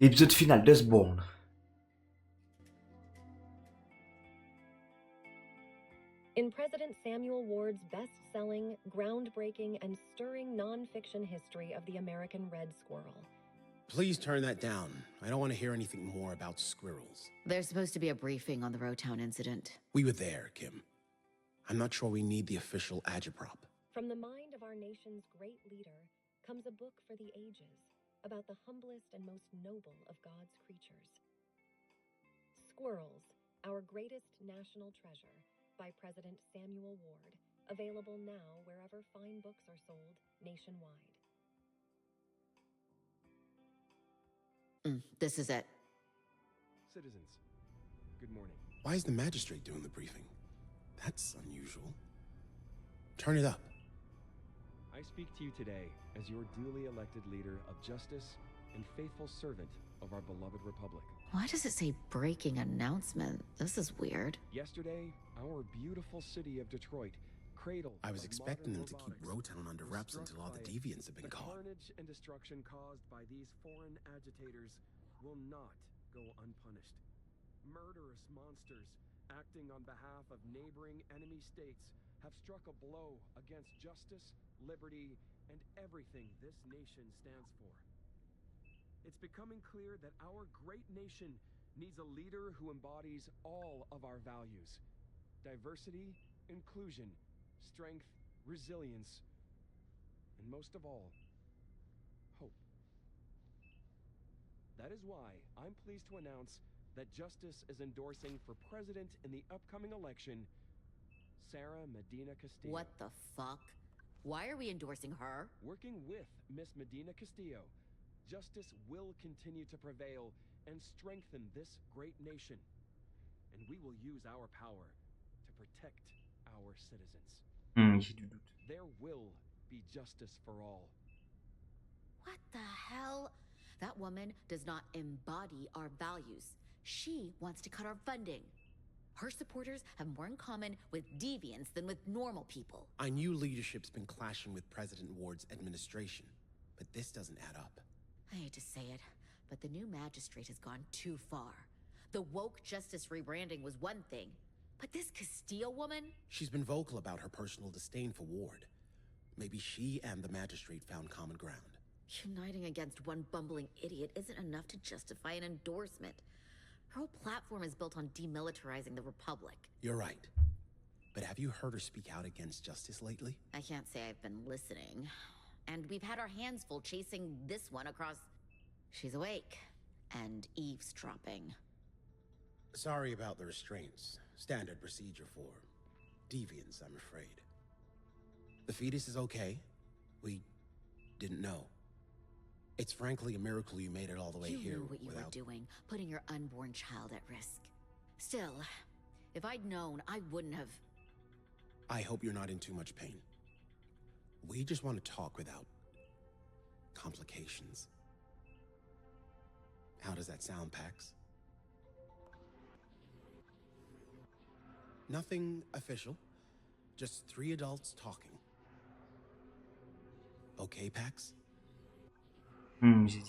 Épisode final, Dustborn. In President Samuel Ward's best-selling, groundbreaking, and stirring non-fiction history of the American red squirrel. Please turn that down. I don't want to hear anything more about squirrels. There's supposed to be a briefing on the Rotown incident. We were there, Kim. I'm not sure we need the official agitprop. From the mind of our nation's great leader comes a book for the ages about the humblest and most noble of God's creatures. Squirrels, Our Greatest National Treasure, by President Samuel Ward, available now wherever fine books are sold nationwide. This is it. Citizens, good morning. Why is the magistrate doing the briefing? That's unusual. Turn it up. I speak to you today as your duly elected leader of justice and faithful servant of our beloved republic. Why does it say breaking announcement? This is weird. Yesterday, our beautiful city of Detroit cradled. I was of expecting them modern to keep robotics Rotown under was wraps struck until all the by deviants have been the caught. carnage and destruction caused by these foreign agitators will not go unpunished. Murderous monsters acting on behalf of neighboring enemy states have struck a blow against justice, liberty, and everything this nation stands for. It's becoming clear that our great nation needs a leader who embodies all of our values: diversity, inclusion, strength, resilience, and most of all, hope. That is why I'm pleased to announce that Justice is endorsing for president in the upcoming election, Sarah Medina Castillo. What the fuck? Why are we endorsing her? Working with Miss Medina Castillo, justice will continue to prevail and strengthen this great nation. And we will use our power to protect our citizens. J'ai du doute. There will be justice for all. What the hell? That woman does not embody our values. She wants to cut our funding. Her supporters have more in common with deviants than with normal people. I knew leadership's been clashing with President Ward's administration, but this doesn't add up. I hate to say it, but the new magistrate has gone too far. The woke justice rebranding was one thing, but this Castillo woman? She's been vocal about her personal disdain for Ward. Maybe she and the magistrate found common ground. Uniting against one bumbling idiot isn't enough to justify an endorsement. Her whole platform is built on demilitarizing the Republic. You're right. But have you heard her speak out against justice lately? I can't say I've been listening. And we've had our hands full chasing this one across... She's awake. And eavesdropping. Sorry about the restraints. Standard procedure for deviants, I'm afraid. The fetus is okay. We didn't know. It's frankly a miracle you made it all the way here. You knew what you were doing, putting your unborn child at risk. Still, if I'd known, I wouldn't have... I hope you're not in too much pain. We just want to talk without complications. How does that sound, Pax? Nothing official. Just 3 adults talking. Okay, Pax? J'hésite.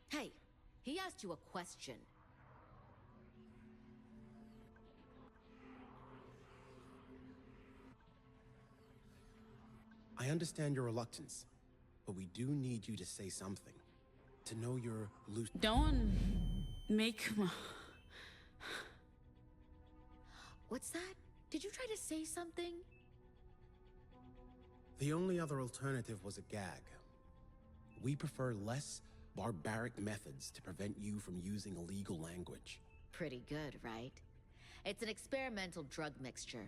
Hey, he asked you a question. I understand your reluctance, but we do need you to say something. To know you're loose. Don't make What's that? Did you try to say something? The only other alternative was a gag. We prefer less barbaric methods to prevent you from using illegal language. Pretty good, right? It's an experimental drug mixture.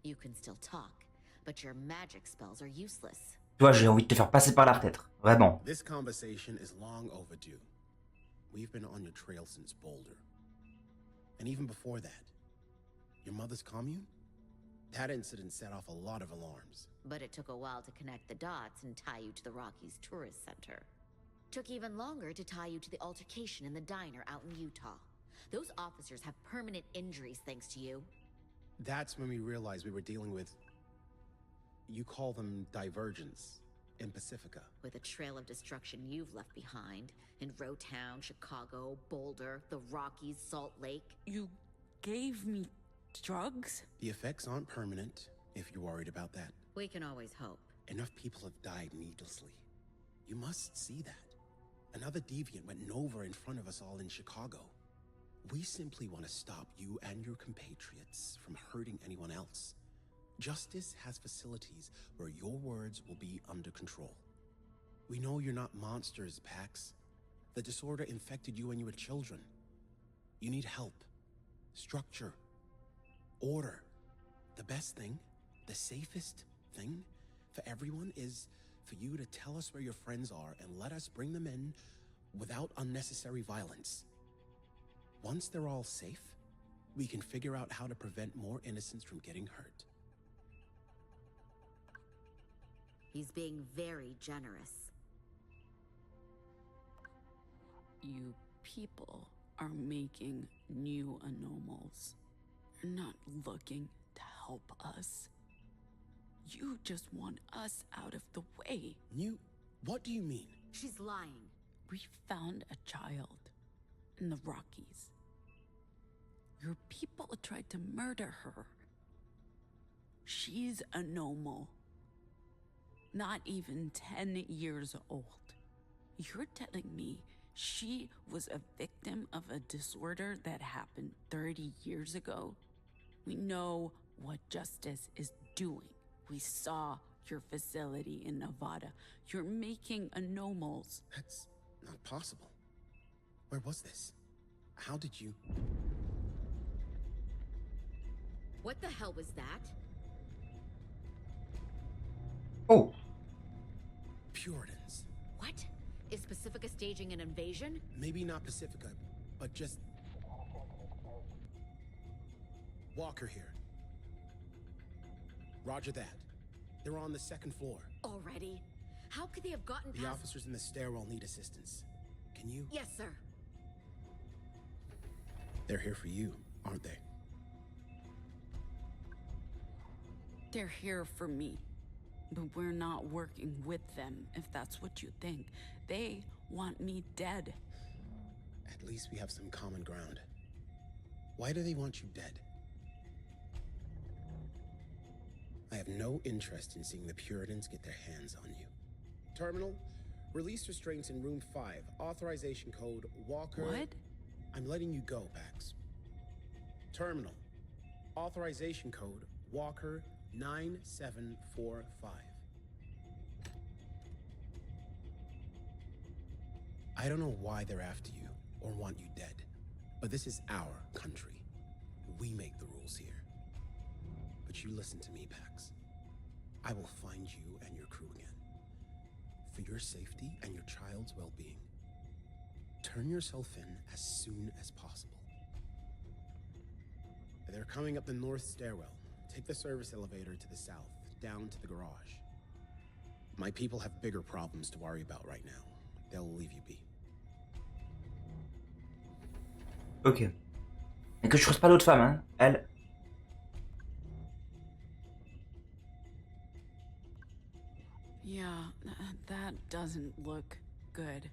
You can still talk, but your magic spells are useless. Tu vois, j'ai envie de te faire passer par la fenêtre. Vraiment. This conversation is long overdue. We've been on your trail since Boulder. And even before that. Your mother's commune? That incident set off a lot of alarms. But it took a while to connect the dots and tie you to the Rockies Tourist Center. Took even longer to tie you to the altercation in the diner out in Utah. Those officers have permanent injuries thanks to you. That's when we realized we were dealing with... You call them divergents. in Pacifica. With a trail of destruction you've left behind in Rowtown, Chicago, Boulder, the Rockies, Salt Lake. You gave me drugs? The effects aren't permanent, if you're worried about that. We can always hope. Enough people have died needlessly. You must see that. Another deviant went nova in front of us all in Chicago. We simply want to stop you and your compatriots from hurting anyone else. Justice has facilities where your words will be under control. We know you're not monsters, Pax. The disorder infected you when you were children. You need help, structure, order. The best thing, the safest thing for everyone is for you to tell us where your friends are and let us bring them in without unnecessary violence. Once they're all safe, we can figure out how to prevent more innocents from getting hurt. He's being very generous. You people are making new anomals. You're not looking to help us. You just want us out of the way. What do you mean? She's lying. We found a child in the Rockies. Your people tried to murder her. She's a normal. Not even 10 years old. You're telling me she was a victim of a disorder that happened 30 years ago? We know what justice is doing. We saw your facility in Nevada. You're making anomals. That's not possible. Where was this? How did you... What the hell was that? Oh, Puritans. What? Is Pacifica staging an invasion? Maybe not Pacifica, but just... Walker here. Roger that. They're on the second floor. Already? How could they have gotten The past... officers in the stairwell need assistance. Can you... Yes, sir. They're here for you, aren't they? They're here for me. But we're not working with them, if that's what you think. They want me dead. At least we have some common ground. Why do they want you dead? I have no interest in seeing the Puritans get their hands on you. Terminal, release restraints in room 5. Authorization code Walker... What? I'm letting you go, Pax. Terminal, authorization code Walker 9745. I don't know why they're after you or want you dead, but this is our country. We make the rules here. But you listen to me, Pax. I will find you and your crew again. For your safety and your child's well-being. Turn yourself in as soon as possible. They're coming up the north stairwell. Take the service elevator to the south, down to the garage. My people have bigger problems to worry about right now. They'll leave you be. ok. Mais que je creuse pas l'autre femme, hein. Elle. Yeah, that doesn't look good.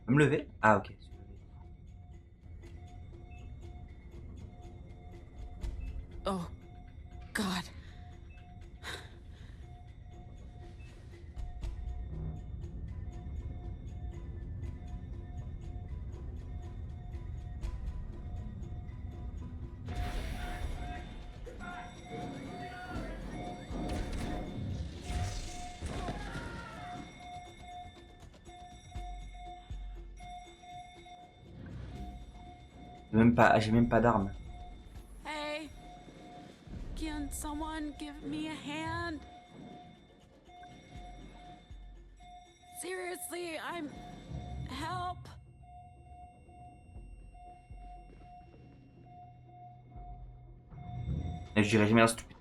Je peux me lever? Ah, ok. Oh, God. J'ai même pas d'arme. Hey, can someone give me a hand? Seriously, I'm... Help! Et je dirais jamais un stupide.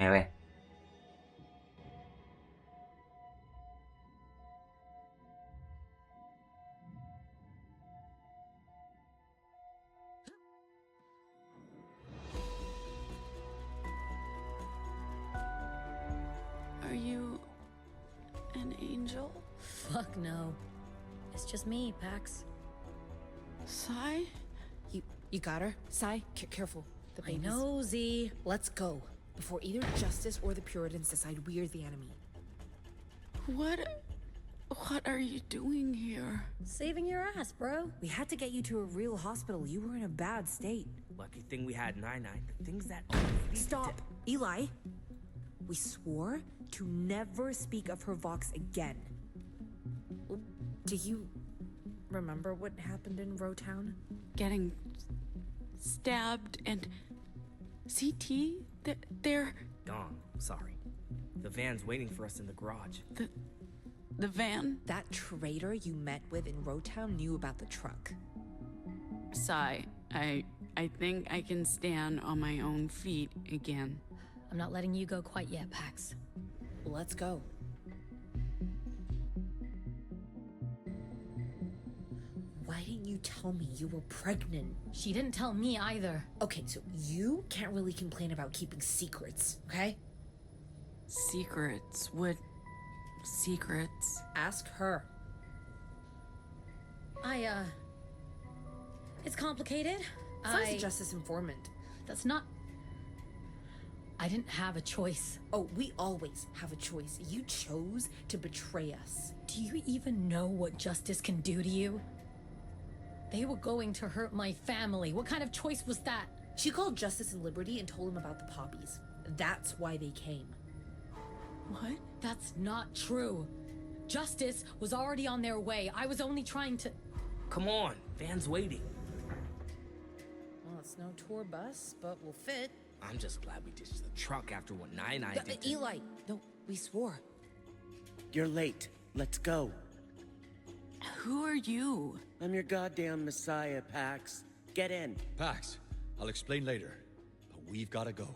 Eh ouais. Are you an angel? Fuck no. It's just me, Pax. Sai? You got her? Sai, careful. The I baby's... know, Z. Let's go. Before either Justice or the Puritans decide we're the enemy. What are you doing here? Saving your ass, bro. We had to get you to a real hospital. You were in a bad state. Lucky thing we had 9-9. The things that... Stop! Eli! We swore to never speak of her Vox again. Do you remember what happened in Rowtown? Getting stabbed and CT? They're Dawn, sorry. The van's waiting for us in the garage. the van? That traitor you met with in Rowtown knew about the truck. Sai, I think I can stand on my own feet again. I'm not letting you go quite yet, Pax. Let's go. Why didn't you tell me you were pregnant? She didn't tell me either. Okay, so you can't really complain about keeping secrets, okay? Secrets? What secrets? Ask her. It's complicated. Sai's a justice informant. That's not... I didn't have a choice. Oh, we always have a choice. You chose to betray us. Do you even know what justice can do to you? They were going to hurt my family. What kind of choice was that? She called Justice and Liberty and told them about the poppies. That's why they came. What? That's not true. Justice was already on their way. I was only trying to... Come on, van's waiting. Well, it's no tour bus, but we'll fit. I'm just glad we ditched the truck after what 9-9 did to... Eli, no, we swore. You're late. Let's go. Who are you? I'm your goddamn messiah, Pax. Get in. Pax, I'll explain later. But we've gotta go.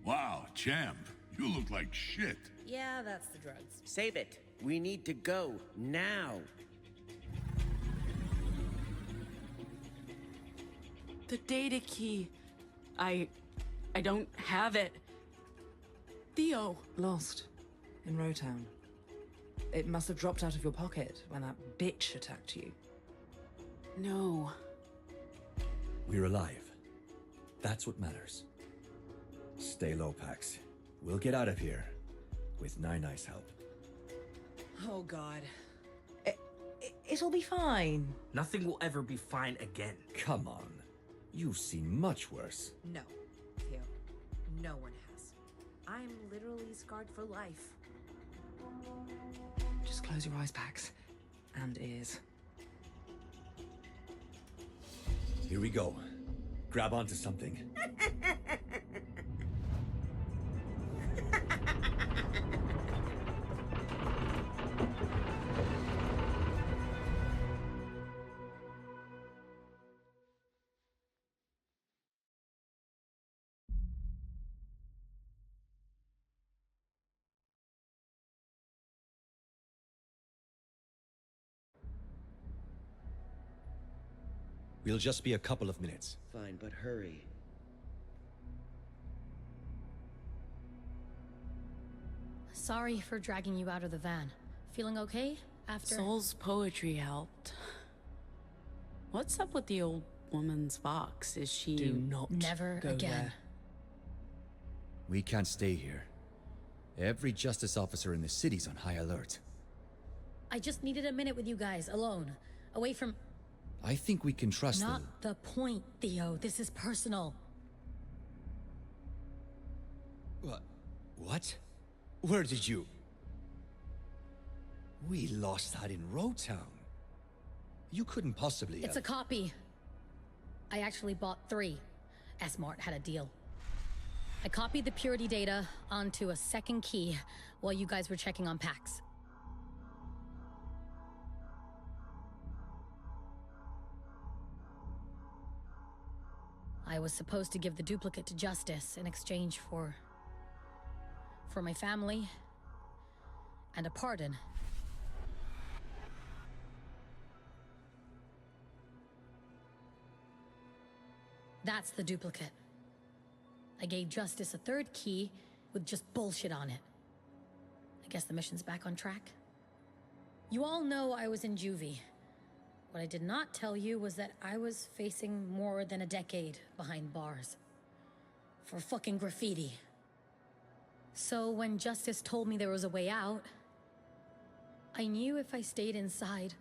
Wow, champ. You look like shit. Yeah, that's the drugs. Save it. We need to go now. The data key. I don't have it. Theo. Lost. In Rowtown. It must have dropped out of your pocket when that bitch attacked you. No. We're alive. That's what matters. Stay low, Pax. We'll get out of here. With Nine-Eye's help. Oh, God. It'll be fine. Nothing will ever be fine again. Come on. You've seen much worse. No, Theo. No one has. I'm literally scarred for life. Just close your eyes, Pax. And ears. Here we go. Grab onto something. We'll just be a couple of minutes. Fine, but hurry. Sorry for dragging you out of the van. Feeling okay after... Soul's poetry helped. What's up with the old woman's Vox? Is she... Do not Never go again. there. We can't stay here. Every justice officer in the city's on high alert. I just needed a minute with you guys, alone. Away from... I think we can trust Not them. the point, Theo. This is personal. What? Where did you... We lost that in Rowtown. You couldn't possibly It's a copy. I actually bought 3. S-Mart had a deal. I copied the purity data onto a second key while you guys were checking on Pax. I was supposed to give the duplicate to Justice in exchange for for my family, and a pardon. That's the duplicate. I gave Justice a third key with just bullshit on it. I guess the mission's back on track. You all know I was in juvie. What I did not tell you was that I was facing more than a decade behind bars. For fucking graffiti. So when Justice told me there was a way out, I knew if I stayed inside,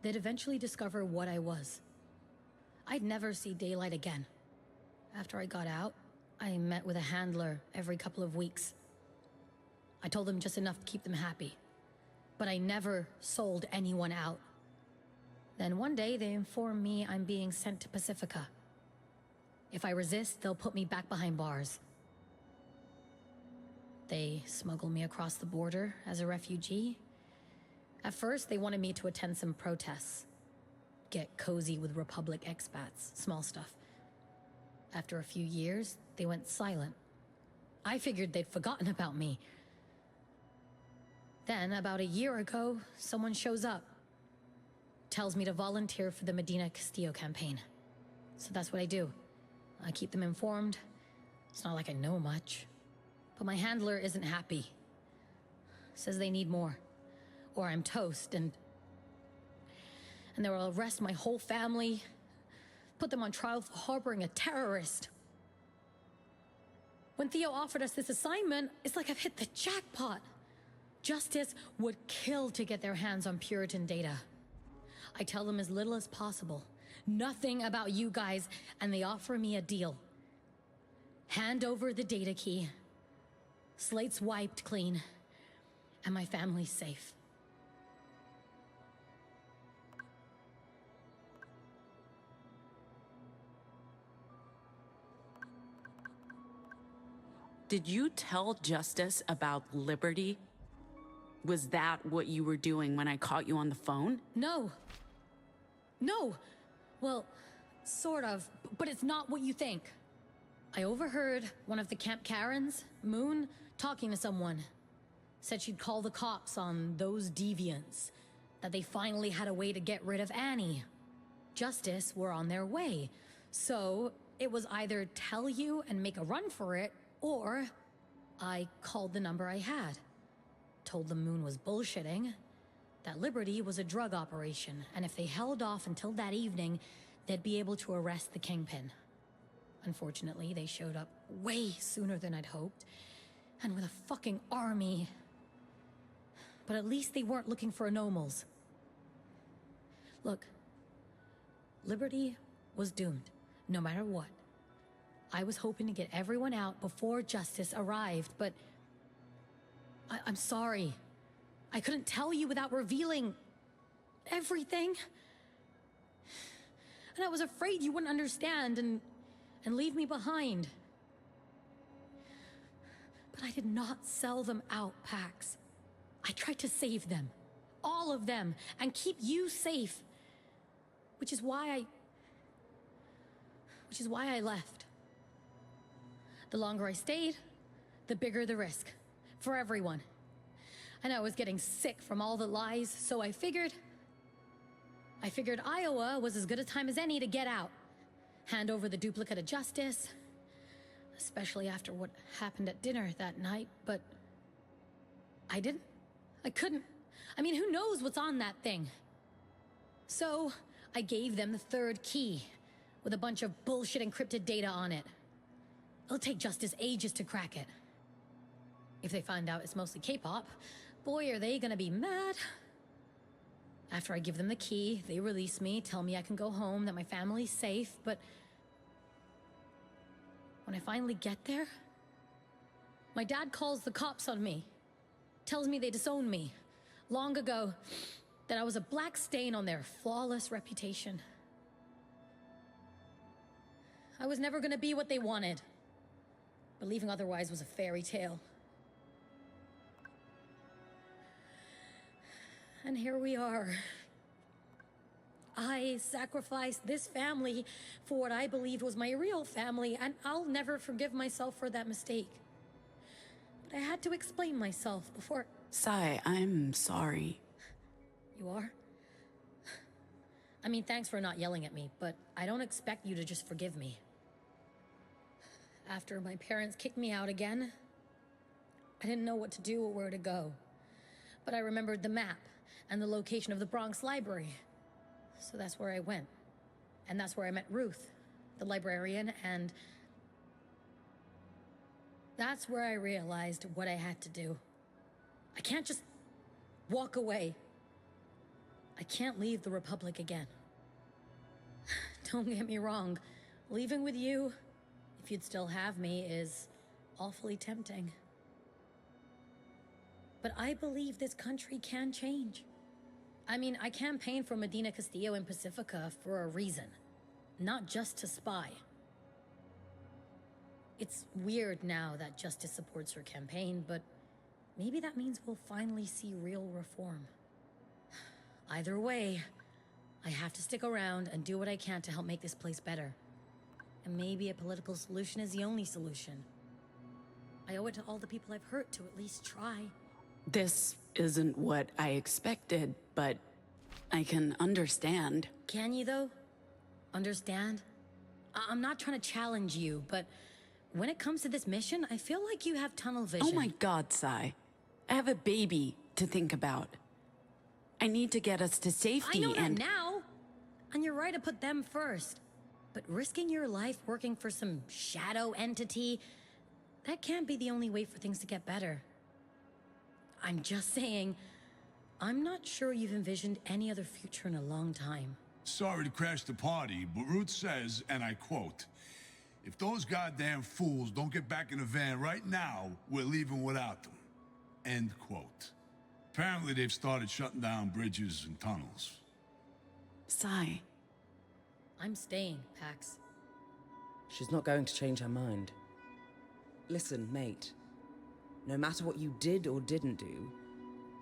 they'd eventually discover what I was. I'd never see daylight again. After I got out, I met with a handler every couple of weeks. I told them just enough to keep them happy, but I never sold anyone out. Then one day they informed me I'm being sent to Pacifica. If I resist, they'll put me back behind bars. They smuggled me across the border as a refugee. At first, they wanted me to attend some protests. Get cozy with Republic expats, small stuff. After a few years, they went silent. I figured they'd forgotten about me. Then, about a year ago, someone shows up. Tells me to volunteer for the Medina Castillo campaign. So that's what I do. I keep them informed. It's not like I know much. But my handler isn't happy. Says they need more. Or I'm toast, and they will arrest my whole family, put them on trial for harboring a terrorist. When Theo offered us this assignment, it's like I've hit the jackpot. Justice would kill to get their hands on Puritan data. I tell them as little as possible. Nothing about you guys, and they offer me a deal. Hand over the data key. Slate's wiped clean. And my family's safe. Did you tell Justice about Liberty? Was that what you were doing when I caught you on the phone? No. No. Well, sort of, but it's not what you think. I overheard one of the Camp Karens, Moon, talking to someone. Said she'd call the cops on those deviants. That they finally had a way to get rid of Annie. Justice were on their way. So, it was either tell you and make a run for it, or I called the number I had. Told them Moon was bullshitting. That Liberty was a drug operation, and if they held off until that evening, they'd be able to arrest the Kingpin. Unfortunately, they showed up way sooner than I'd hoped, and with a fucking army. But at least they weren't looking for anomals. Look, Liberty was doomed, no matter what. I was hoping to get everyone out before Justice arrived, but I'm sorry. I couldn't tell you without revealing everything. And I was afraid you wouldn't understand and leave me behind. But I did not sell them out, Pax. I tried to save them. All of them. And keep you safe. Which is why I left. The longer I stayed, the bigger the risk. For everyone. And I was getting sick from all the lies, so I figured Iowa was as good a time as any to get out. Hand over the duplicate of Justice. Especially after what happened at dinner that night, but I didn't. I couldn't. I mean, who knows what's on that thing? So, I gave them the third key, with a bunch of bullshit encrypted data on it. It'll take Justice ages to crack it. If they find out it's mostly K-pop, boy, are they gonna be mad. After I give them the key, they release me, tell me I can go home, that my family's safe, but when I finally get there, my dad calls the cops on me. Tells me they disowned me long ago, that I was a black stain on their flawless reputation. I was never gonna be what they wanted. Believing otherwise was a fairy tale. And here we are. I sacrificed this family for what I believed was my real family, and I'll never forgive myself for that mistake. but I had to explain myself before... Sai, I'm sorry. You are? I mean, thanks for not yelling at me, but I don't expect you to just forgive me. After my parents kicked me out again, I didn't know what to do or where to go. But I remembered the map and the location of the Bronx Library. So that's where I went. And that's where I met Ruth, the librarian, and... that's where I realized what I had to do. I can't just walk away. I can't leave the Republic again. Don't get me wrong. Leaving with you, if you'd still have me, is awfully tempting. But I believe this country can change. I mean, I campaigned for Medina Castillo and Pacifica for a reason. Not just to spy. It's weird now that justice supports her campaign, but maybe that means we'll finally see real reform. Either way, I have to stick around and do what I can to help make this place better. And maybe a political solution is the only solution. I owe it to all the people I've hurt to at least try. This isn't what I expected, but I can understand. Can you, though? Understand? I'm not trying to challenge you, but when it comes to this mission, I feel like you have tunnel vision. Oh my God, Sai. I have a baby to think about. I need to get us to safety. I know that now! And you're right to put them first. But risking your life working for some shadow entity, that can't be the only way for things to get better. I'm just saying, I'm not sure you've envisioned any other future in a long time. Sorry to crash the party, but Ruth says, and I quote, "If those goddamn fools don't get back in the van right now, we're leaving without them." End quote. Apparently they've started shutting down bridges and tunnels. Sai. I'm staying, Pax. She's not going to change her mind. Listen, mate. No matter what you did or didn't do,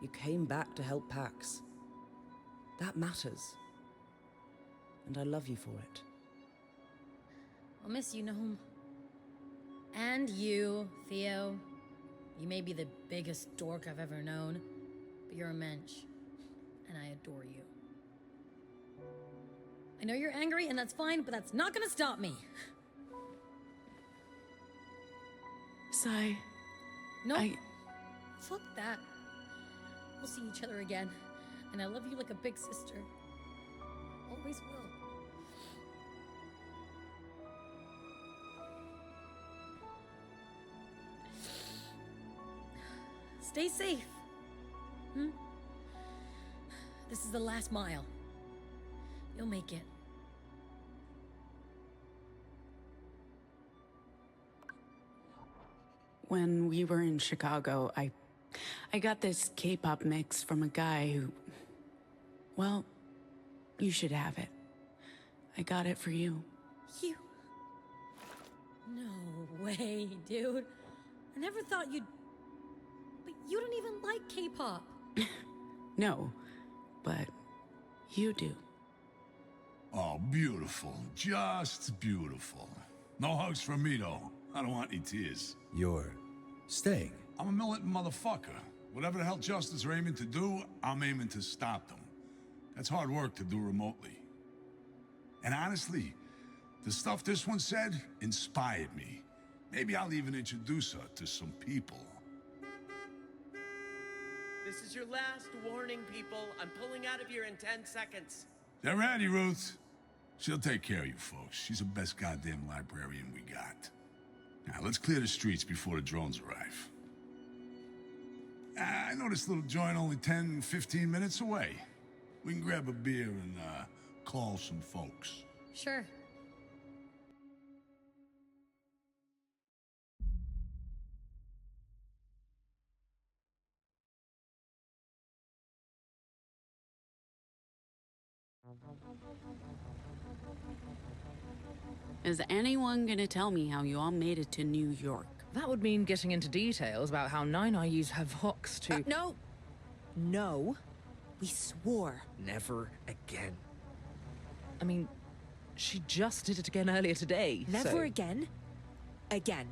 you came back to help Pax. That matters. And I love you for it. I'll miss you, Nahum. And you, Theo. You may be the biggest dork I've ever known, but you're a mensch, and I adore you. I know you're angry, and that's fine, but that's not gonna stop me. Sai. No. Fuck that. We'll see each other again, and I love you like a big sister. Always will. Stay safe. This is the last mile. You'll make it. When we were in Chicago, I got this K-pop mix from a guy who... well, you should have it. I got it for you. You... No way, dude. I never thought you'd... But you don't even like K-pop. No, but you do. Oh, beautiful. Just beautiful. No hugs from me, though. I don't want any tears. You're staying? I'm a militant motherfucker. Whatever the hell justice are aiming to do, I'm aiming to stop them. That's hard work to do remotely. And honestly, the stuff this one said inspired me. Maybe I'll even introduce her to some people. This is your last warning, people. I'm pulling out of here in 10 seconds. They're ready, Ruth. She'll take care of you folks. She's the best goddamn librarian we got. Now, let's clear the streets before the drones arrive. I know this little joint only 10, 15 minutes away. We can grab a beer and, call some folks. Sure. Is anyone gonna tell me how you all made it to New York? That would mean getting into details about how Nine used her Vox to... No! No. We swore. Never again. I mean, she just did it again earlier today, Never so... again. Again.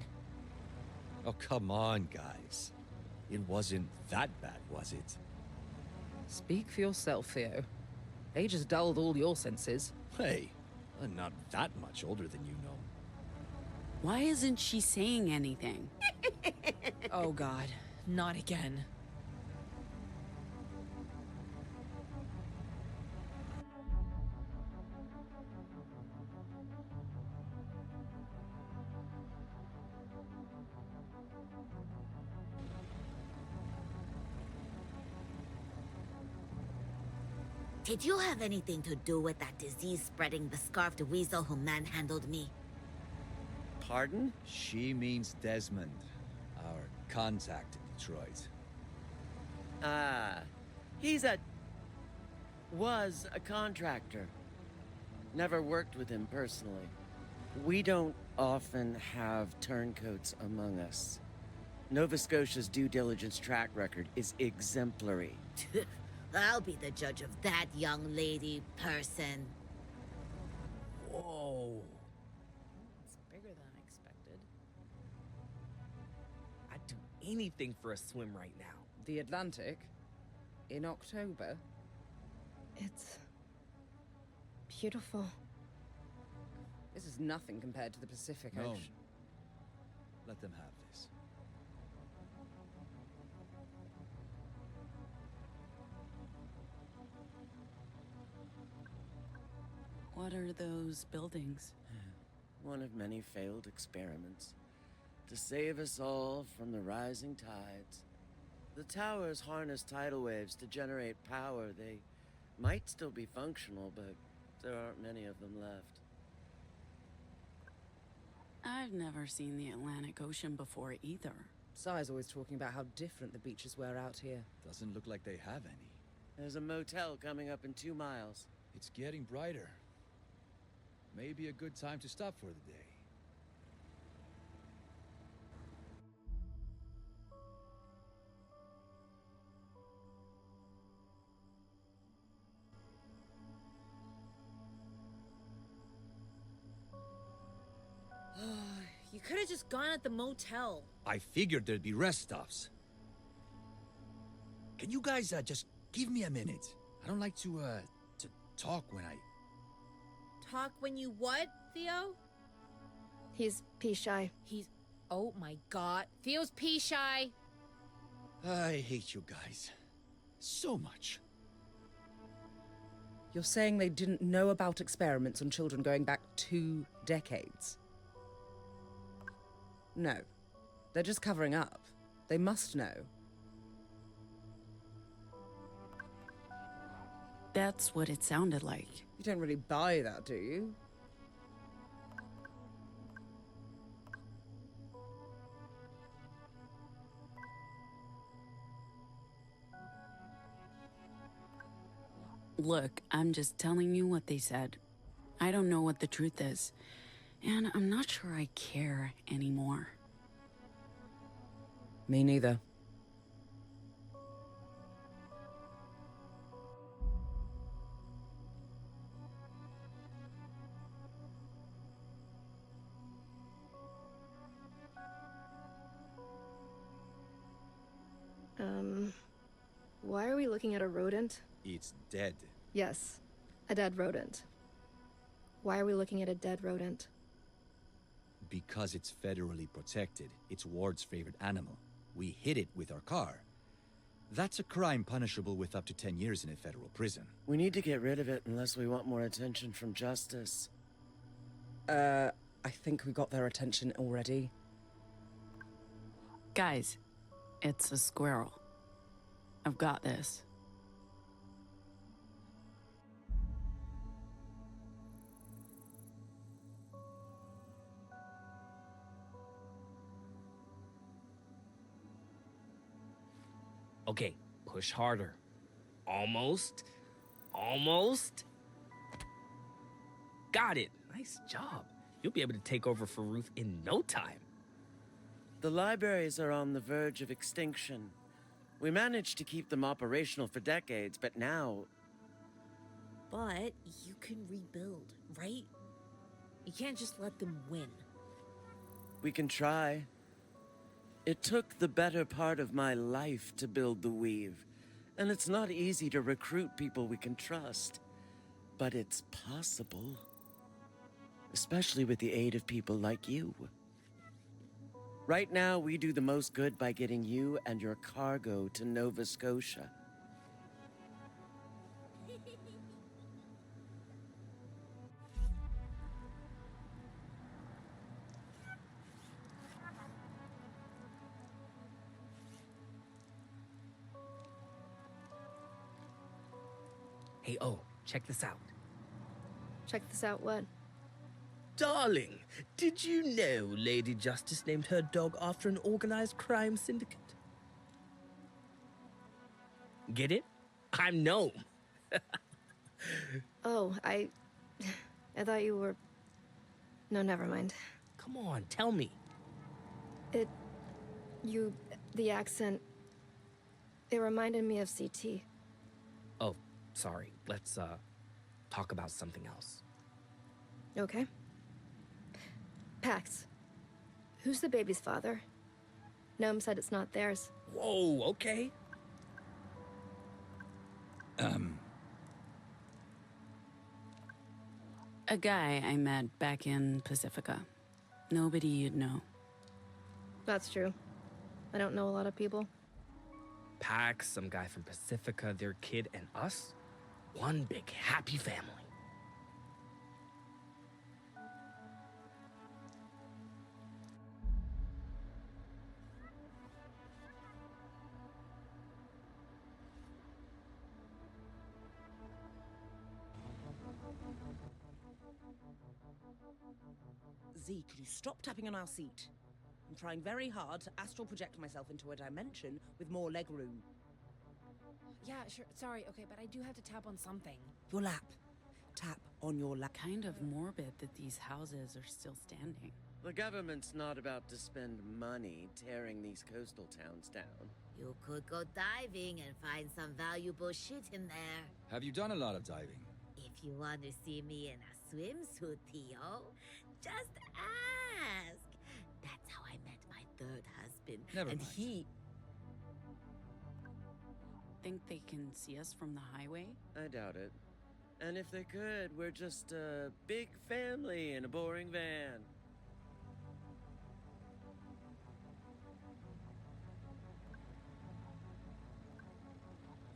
Oh, come on, guys. It wasn't that bad, was it? Speak for yourself, Theo. Age has dulled all your senses. Hey, I'm not that much older than you know. Why isn't she saying anything? Oh god, not again. Did you have anything to do with that disease-spreading the scarfed weasel who manhandled me? Pardon? She means Desmond, our contact in Detroit. Ah, was a contractor. Never worked with him personally. We don't often have turncoats among us. Nova Scotia's due diligence track record is exemplary. I'll be the judge of that young lady person. Whoa. It's bigger than expected. I'd do anything for a swim right now. The Atlantic? In October? It's beautiful. This is nothing compared to the Pacific No. Ocean. Let them have this. What are those buildings? One of many failed experiments to save us all from the rising tides. The towers harness tidal waves to generate power. They might still be functional, but there aren't many of them left. I've never seen the Atlantic Ocean before either. Sai's always talking about how different the beaches were out here. Doesn't look like they have any. There's a motel coming up in 2 miles. It's getting brighter. Maybe a good time to stop for the day. You could have just gone at the motel. I figured there'd be rest stops. Can you guys just give me a minute? I don't like to talk when I... Talk when you what, Theo? He's pee-shy. He's... Oh my god. Theo's pee-shy. I hate you guys. So much. You're saying they didn't know about experiments on children going back 2 decades? No. They're just covering up. They must know. That's what it sounded like. You don't really buy that, do you? Look, I'm just telling you what they said. I don't know what the truth is, and I'm not sure I care anymore. Me neither. Why are we looking at a rodent? It's dead. Yes, a dead rodent. Why are we looking at a dead rodent? Because it's federally protected. It's Ward's favorite animal. We hit it with our car. That's a crime punishable with up to 10 years in a federal prison. We need to get rid of it unless we want more attention from justice. I think we got their attention already. Guys, it's a squirrel. I've got this. Okay, push harder. Almost. Almost. Got it. Nice job. You'll be able to take over for Ruth in no time. The libraries are on the verge of extinction. We managed to keep them operational for decades, but now... But you can rebuild, right? You can't just let them win. we can try. It took the better part of my life to build the Weave, and it's not easy to recruit people we can trust. But it's possible. Especially with the aid of people like you. Right now, we do the most good by getting you and your cargo to Nova Scotia. Hey, oh, check this out. Check this out, what? Darling, did you know Lady Justice named her dog after an organized crime syndicate? Get it? I'm Gnome. Oh, I thought you were... No, never mind. Come on, tell me. The accent, it reminded me of CT. Oh, sorry. Let's, talk about something else. Okay. Pax, who's the baby's father? Gnome said it's not theirs. Whoa, okay. A guy I met back in Pacifica. Nobody you'd know. That's true. I don't know a lot of people. Pax, some guy from Pacifica, their kid, and us. One big happy family. Z, could you stop tapping on our seat? I'm trying very hard to astral project myself into a dimension with more leg room. Yeah, sure. Sorry, okay, but I do have to tap on something. Your lap. Tap on your lap. Kind of morbid that these houses are still standing. The government's not about to spend money tearing these coastal towns down. You could go diving and find some valuable shit in there. Have you done a lot of diving? If you want to see me in a swimsuit, Theo, just ask. That's how I met my third husband. Never and mind. he... Think they can see us from the highway? I doubt it. And if they could, we're just a big family in a boring van.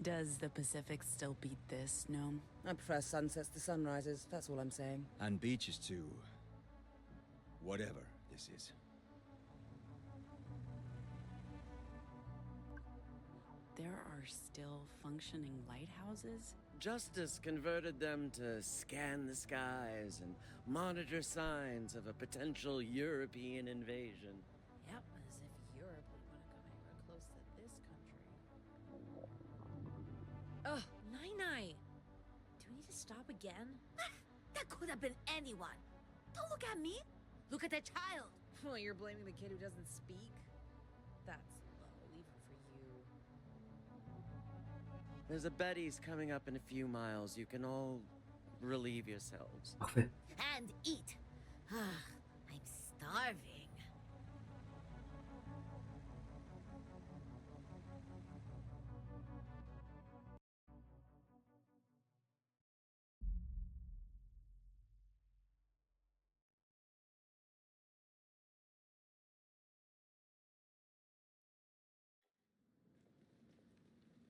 Does the Pacific still beat this, Gnome? I prefer sunsets to sunrises, that's all I'm saying. And beaches too. Whatever this is. There are still functioning lighthouses? Justice converted them to scan the skies and monitor signs of a potential European invasion. Yep, as if Europe would want to come anywhere close to this country. Ugh, Nai-Nai! Do we need to stop again? That could have been anyone. Don't look at me. Look at the child. Well, you're blaming the kid who doesn't speak? That's low, even for you. There's a Betty's coming up in a few miles. You can all relieve yourselves. And eat. I'm starving.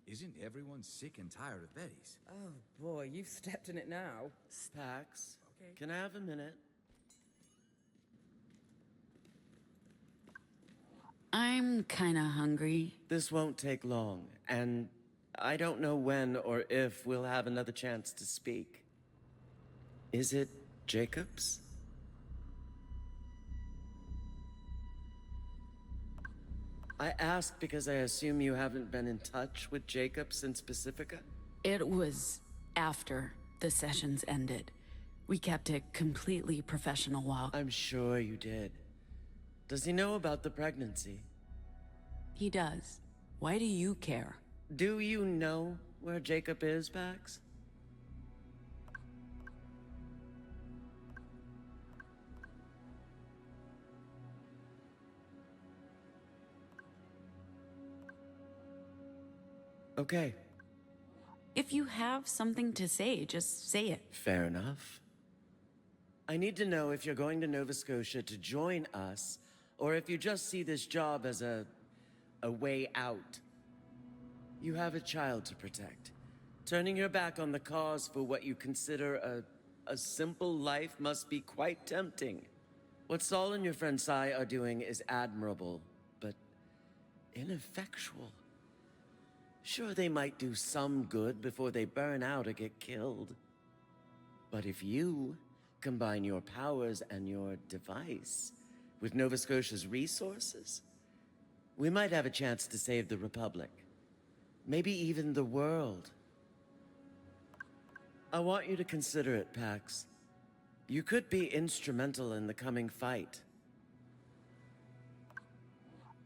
Isn't everyone sick and tired of Betty's? Oh boy, you've stepped in it now. Pax, Okay. can I have a minute? I'm kinda hungry. This won't take long, and I don't know when or if we'll have another chance to speak. Is it Jacobs? I ask because I assume you haven't been in touch with Jacob since Pacifica? It was after the sessions ended. We kept it completely professional while... I'm sure you did. Does he know about the pregnancy? He does. Why do you care? Do you know where Jacob is, Pax? Okay. If you have something to say, just say it. Fair enough. I need to know if you're going to Nova Scotia to join us, or if you just see this job as a way out. You have a child to protect. Turning your back on the cause for what you consider a simple life must be quite tempting. What Saul and your friend Sai are doing is admirable, but ineffectual. Sure, they might do some good before they burn out or get killed. But if you combine your powers and your device with Nova Scotia's resources, we might have a chance to save the Republic. Maybe even the world. I want you to consider it, Pax. You could be instrumental in the coming fight.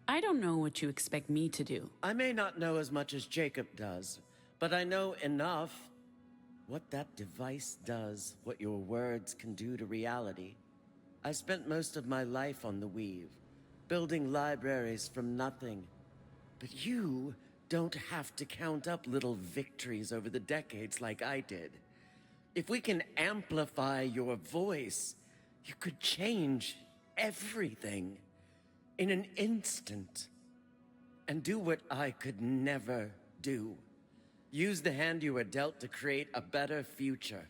I don't know what you expect me to do. I may not know as much as Jacob does, but I know enough. What that device does, what your words can do to reality. I spent most of my life on the Weave, building libraries from nothing. But you don't have to count up little victories over the decades like I did. If we can amplify your voice, you could change everything in an instant. And do what I could never do. Use the hand you were dealt to create a better future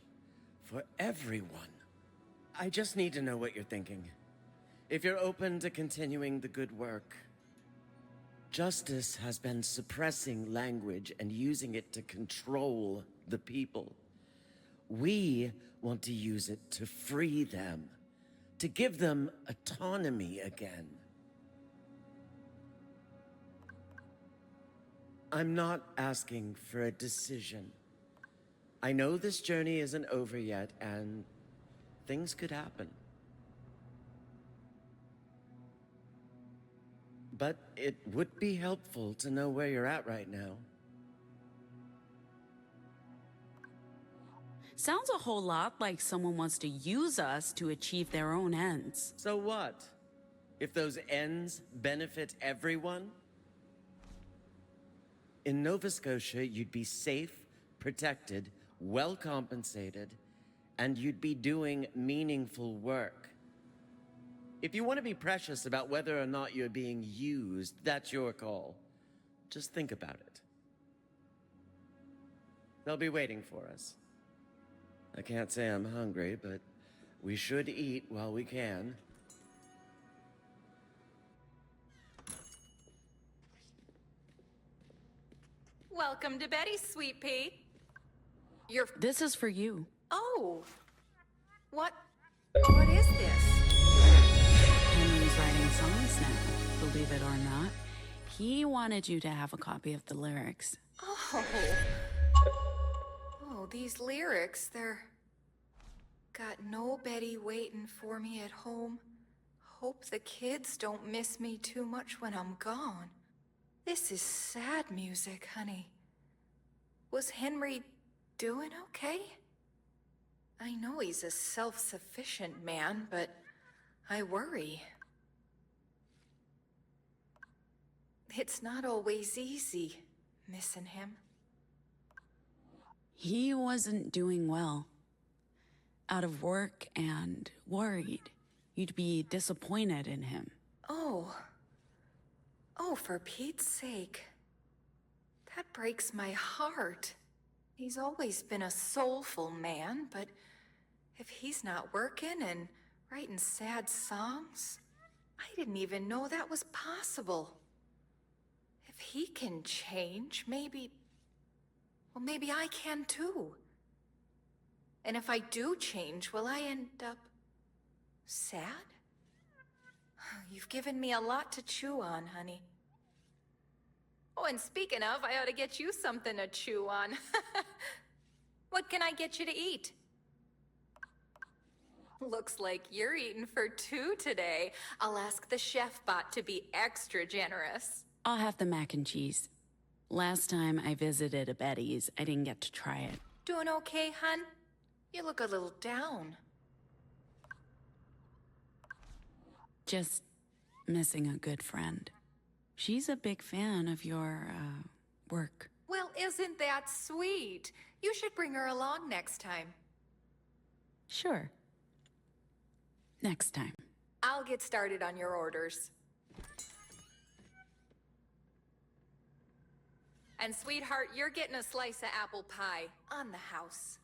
for everyone. I just need to know what you're thinking. If you're open to continuing the good work. Justice has been suppressing language and using it to control the people. We want to use it to free them, to give them autonomy again. I'm not asking for a decision. I know this journey isn't over yet, and things could happen. But it would be helpful to know where you're at right now. Sounds a whole lot like someone wants to use us to achieve their own ends. So what? If those ends benefit everyone? In Nova Scotia, you'd be safe, protected, well compensated, and you'd be doing meaningful work. If you want to be precious about whether or not you're being used, that's your call. Just think about it. They'll be waiting for us. I can't say I'm hungry, but we should eat while we can. Welcome to Betty's, sweet pea. This is for you. Oh. What is this? Henry's writing songs now, believe it or not. He wanted you to have a copy of the lyrics. Oh. Oh, these lyrics, they're... Got no Betty waiting for me at home. Hope the kids don't miss me too much when I'm gone. This is sad music, honey. Was Henry doing okay? I know he's a self-sufficient man, but I worry. It's not always easy, missing him. He wasn't doing well. Out of work and worried. You'd be disappointed in him. Oh, for Pete's sake. That breaks my heart. He's always been a soulful man, but if he's not working and writing sad songs, I didn't even know that was possible. If he can change, maybe I can too. And if I do change, will I end up sad? You've given me a lot to chew on, honey. Oh, and speaking of, I ought to get you something to chew on. What can I get you to eat? Looks like you're eating for two today. I'll ask the chef bot to be extra generous. I'll have the mac and cheese. Last time I visited a Betty's, I didn't get to try it. Doing okay, hun? You look a little down. Just missing a good friend. She's a big fan of your, work. Well, isn't that sweet? You should bring her along next time. Sure. Next time. I'll get started on your orders. And sweetheart, you're getting a slice of apple pie on the house.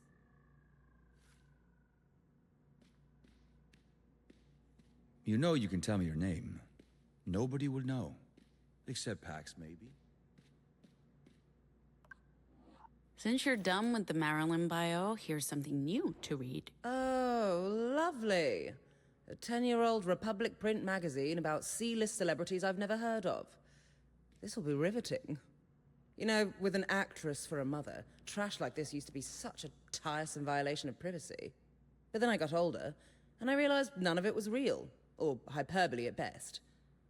You know you can tell me your name. Nobody will know. Except Pax, maybe. Since you're done with the Marilyn bio, here's something new to read. Oh, lovely. A 10-year-old Republic print magazine about C-list celebrities I've never heard of. This will be riveting. You know, with an actress for a mother, trash like this used to be such a tiresome violation of privacy. But then I got older, and I realized none of it was real, or hyperbole at best.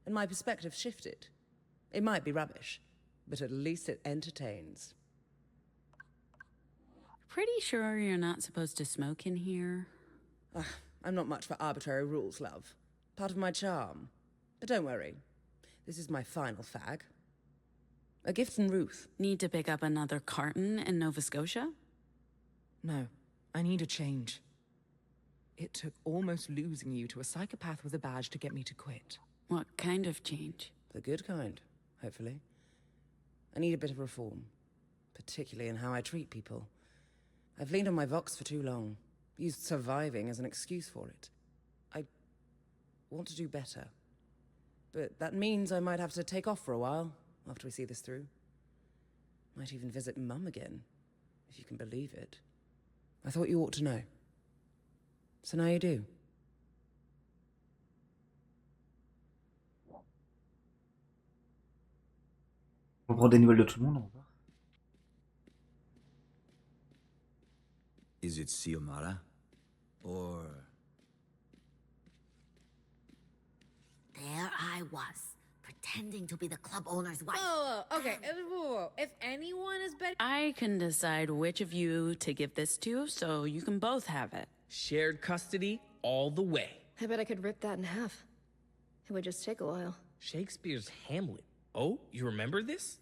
And my perspective shifted. It might be rubbish, but at least it entertains. Pretty sure you're not supposed to smoke in here? I'm not much for arbitrary rules, love. Part of my charm. But don't worry. This is my final fag. A gift from Ruth. Need to pick up another carton in Nova Scotia? No, I need a change. It took almost losing you to a psychopath with a badge to get me to quit. What kind of change? The good kind, hopefully. I need a bit of reform, particularly in how I treat people. I've leaned on my Vox for too long, used surviving as an excuse for it. I want to do better. But that means I might have to take off for a while after we see this through. Might even visit Mum again, if you can believe it. I thought you ought to know. So now you do. On prend des nouvelles de tout le monde, on va voir. Is it Xiomara? Or... There I was, pretending to be the club owner's wife. Whoa, okay. Whoa. If anyone is better... I can decide which of you to give this to, so you can both have it. Shared custody all the way. I bet I could rip that in half. It would just take a while. Shakespeare's Hamlet. Oh, you remember this?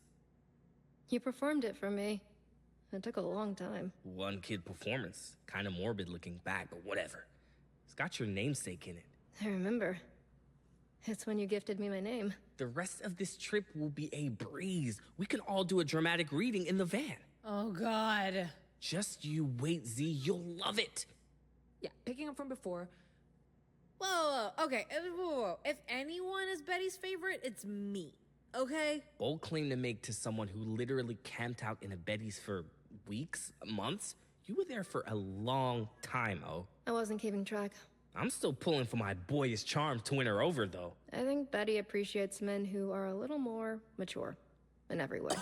You performed it for me. It took a long time. One kid performance. Kind of morbid looking back, but whatever. It's got your namesake in it. I remember. It's when you gifted me my name. The rest of this trip will be a breeze. We can all do a dramatic reading in the van. Oh, God. Just you wait, Z. You'll love it. Yeah, picking up from before. Whoa. Okay. Whoa. If anyone is Betty's favorite, it's me. Okay? Bold claim to make to someone who literally camped out in a Betty's for weeks, months. You were there for a long time, oh. I wasn't keeping track. I'm still pulling for my boyish charm to win her over, though. I think Betty appreciates men who are a little more mature in every way.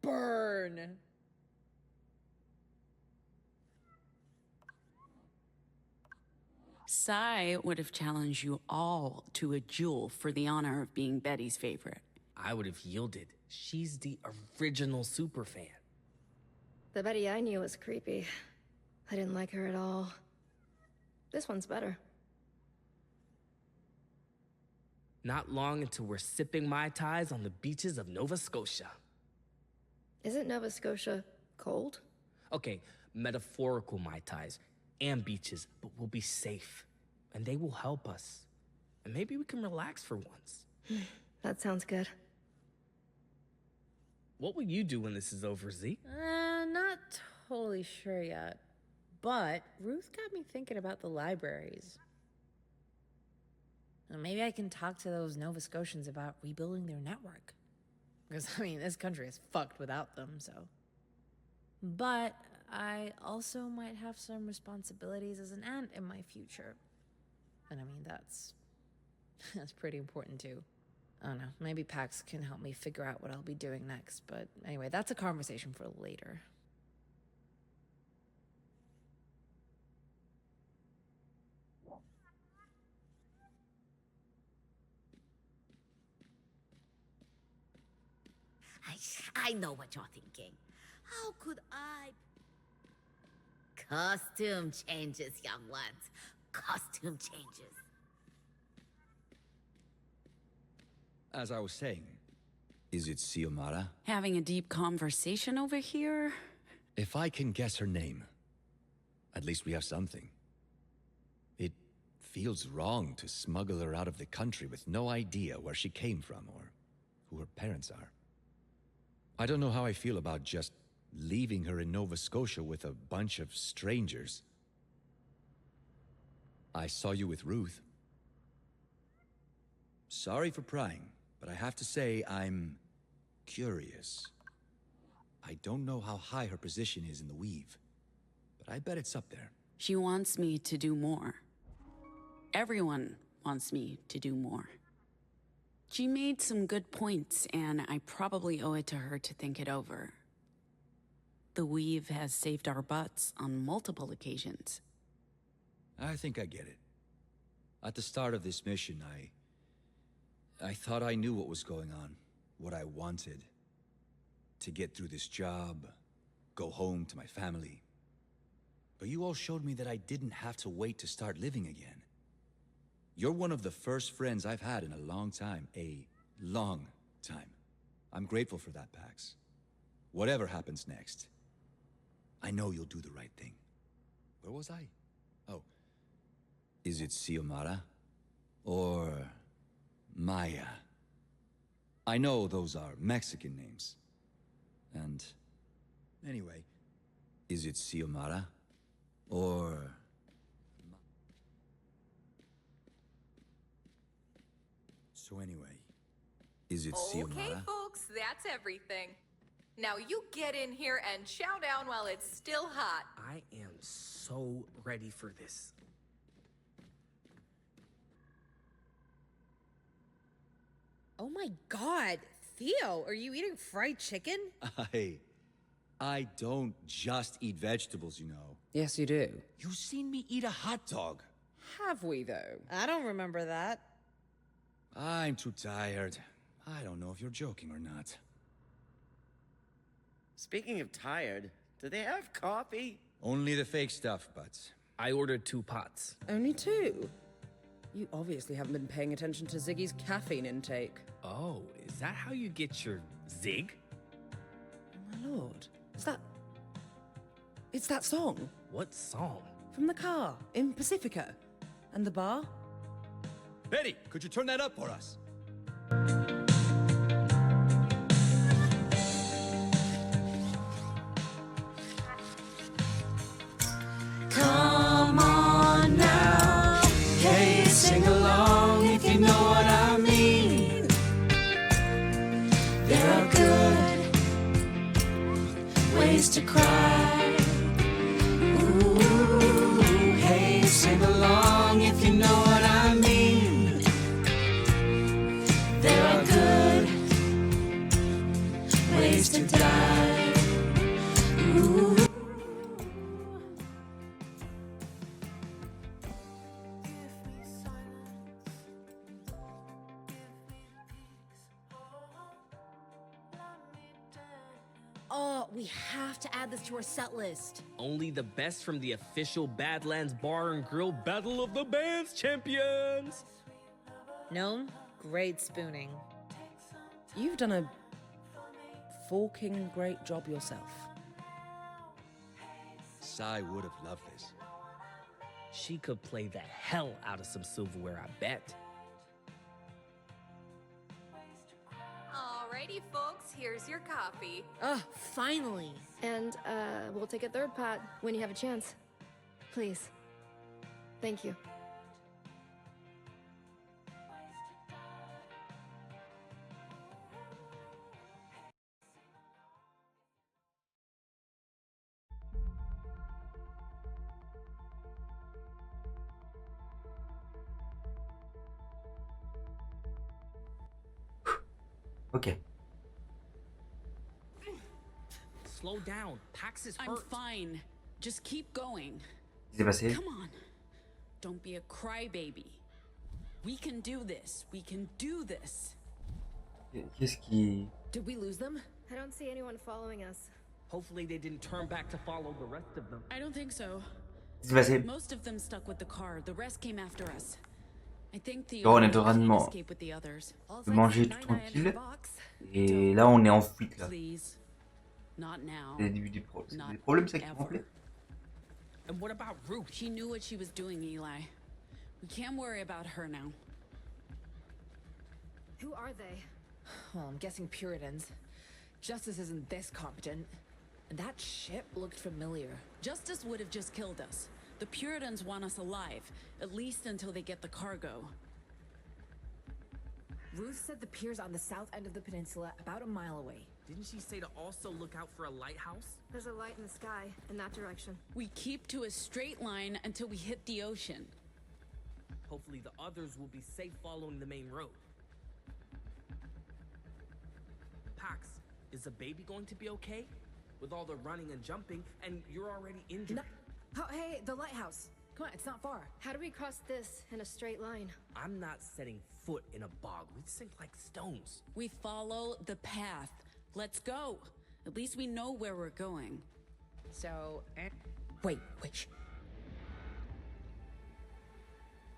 Burn. Sai would have challenged you all to a duel for the honor of being Betty's favorite. I would have yielded. She's the original superfan. The Betty I knew was creepy. I didn't like her at all. This one's better. Not long until we're sipping Mai Tais on the beaches of Nova Scotia. Isn't Nova Scotia cold? Okay, metaphorical Mai Tais and beaches, but we'll be safe. And they will help us. And maybe we can relax for once. That sounds good. What will you do when this is over, Z? Not totally sure yet. But Ruth got me thinking about the libraries. Maybe I can talk to those Nova Scotians about rebuilding their network. Because, I mean, this country is fucked without them, so. But I also might have some responsibilities as an aunt in my future. And I mean, that's pretty important too. I don't know, maybe Pax can help me figure out what I'll be doing next. But anyway, that's a conversation for later. I know what you're thinking. How could I? Costume changes, young ones. Costume changes. As I was saying, Is it Xiomara? Having a deep conversation over here? If I can guess her name, at least we have something. It feels wrong to smuggle her out of the country with no idea where she came from or who her parents are. I don't know how I feel about just leaving her in Nova Scotia with a bunch of strangers. I saw you with Ruth. Sorry for prying, but I have to say I'm curious. I don't know how high her position is in the Weave, but I bet it's up there. She wants me to do more. Everyone wants me to do more. She made some good points, and I probably owe it to her to think it over. The Weave has saved our butts on multiple occasions. I think I get it. At the start of this mission, I thought I knew what was going on, what I wanted. To get through this job, go home to my family. But you all showed me that I didn't have to wait to start living again. You're one of the first friends I've had in a long time. A long time. I'm grateful for that, Pax. Whatever happens next, I know you'll do the right thing. Where was I? Oh. Is it Xiomara? Or Maya? I know those are Mexican names. And anyway, is it Xiomara? Or... So anyway, is it Xiomara? Okay, folks, that's everything. Now you get in here and chow down while it's still hot. I am so ready for this. Oh my god, Theo, are you eating fried chicken? I don't just eat vegetables, you know. Yes, you do. You've seen me eat a hot dog. Have we, though? I don't remember that. I'm too tired. I don't know if you're joking or not. Speaking of tired, do they have coffee? Only the fake stuff, but I ordered 2 pots. Only 2? You obviously haven't been paying attention to Ziggy's caffeine intake. Oh, is that how you get your zig? My lord, It's that song. What song? From the car, in Pacifica. And the bar? Betty, could you turn that up for us? Come on now, hey, sing along if you know what I mean. There are good ways to cry. Ooh, hey, sing along if you know what I mean. There are good ways to die. Ooh. Oh, we have to add this to our set list. Only the best from the official Badlands Bar and Grill Battle of the Bands champions! Gnome, great spooning. You've done a forking great job yourself. Sai would have loved this. She could play the hell out of some silverware, I bet. Alrighty, folks, here's your coffee. Oh, finally. And, we'll take a third pot when you have a chance. Please. Thank you. Ok. Slow down. Pax is hurt. I'm fine. Just keep going. Qu'est-ce qui s'est passé? Come on. Don't be a crybaby. We can do this. We can do this. Qu'est-ce qui... Did we lose them? I don't see anyone following us. Hopefully they didn't turn back to follow the rest of them. I don't think so. Qu'est-ce qui s'est passé? Most of them stuck with the car. The rest came after us. I think the on est others en train de can't escape with the others. manger tout tranquille. Et là, on est en fuite, là. Please. Not now. C'est des problèmes, ça qui m'en plaît. And what about Ruth? She knew what she was doing, Eli. We can't worry about her now. Who are they? Well, I'm guessing Puritans. Justice isn't this competent. And that ship looked familiar. Justice would have just killed us. The Puritans want us alive, at least until they get the cargo. Ruth said the pier's on the south end of the peninsula, about a mile away. Didn't she say to also look out for a lighthouse? There's a light in the sky, in that direction. We keep to a straight line until we hit the ocean. Hopefully the others will be safe following the main road. Pax, is the baby going to be okay? With all the running and jumping, and you're already injured. No. Oh, hey, the lighthouse. Come on, it's not far. How do we cross this in a straight line? I'm not setting foot in a bog. We'd sink like stones. We follow the path. Let's go. At least we know where we're going. So, wait. Shh.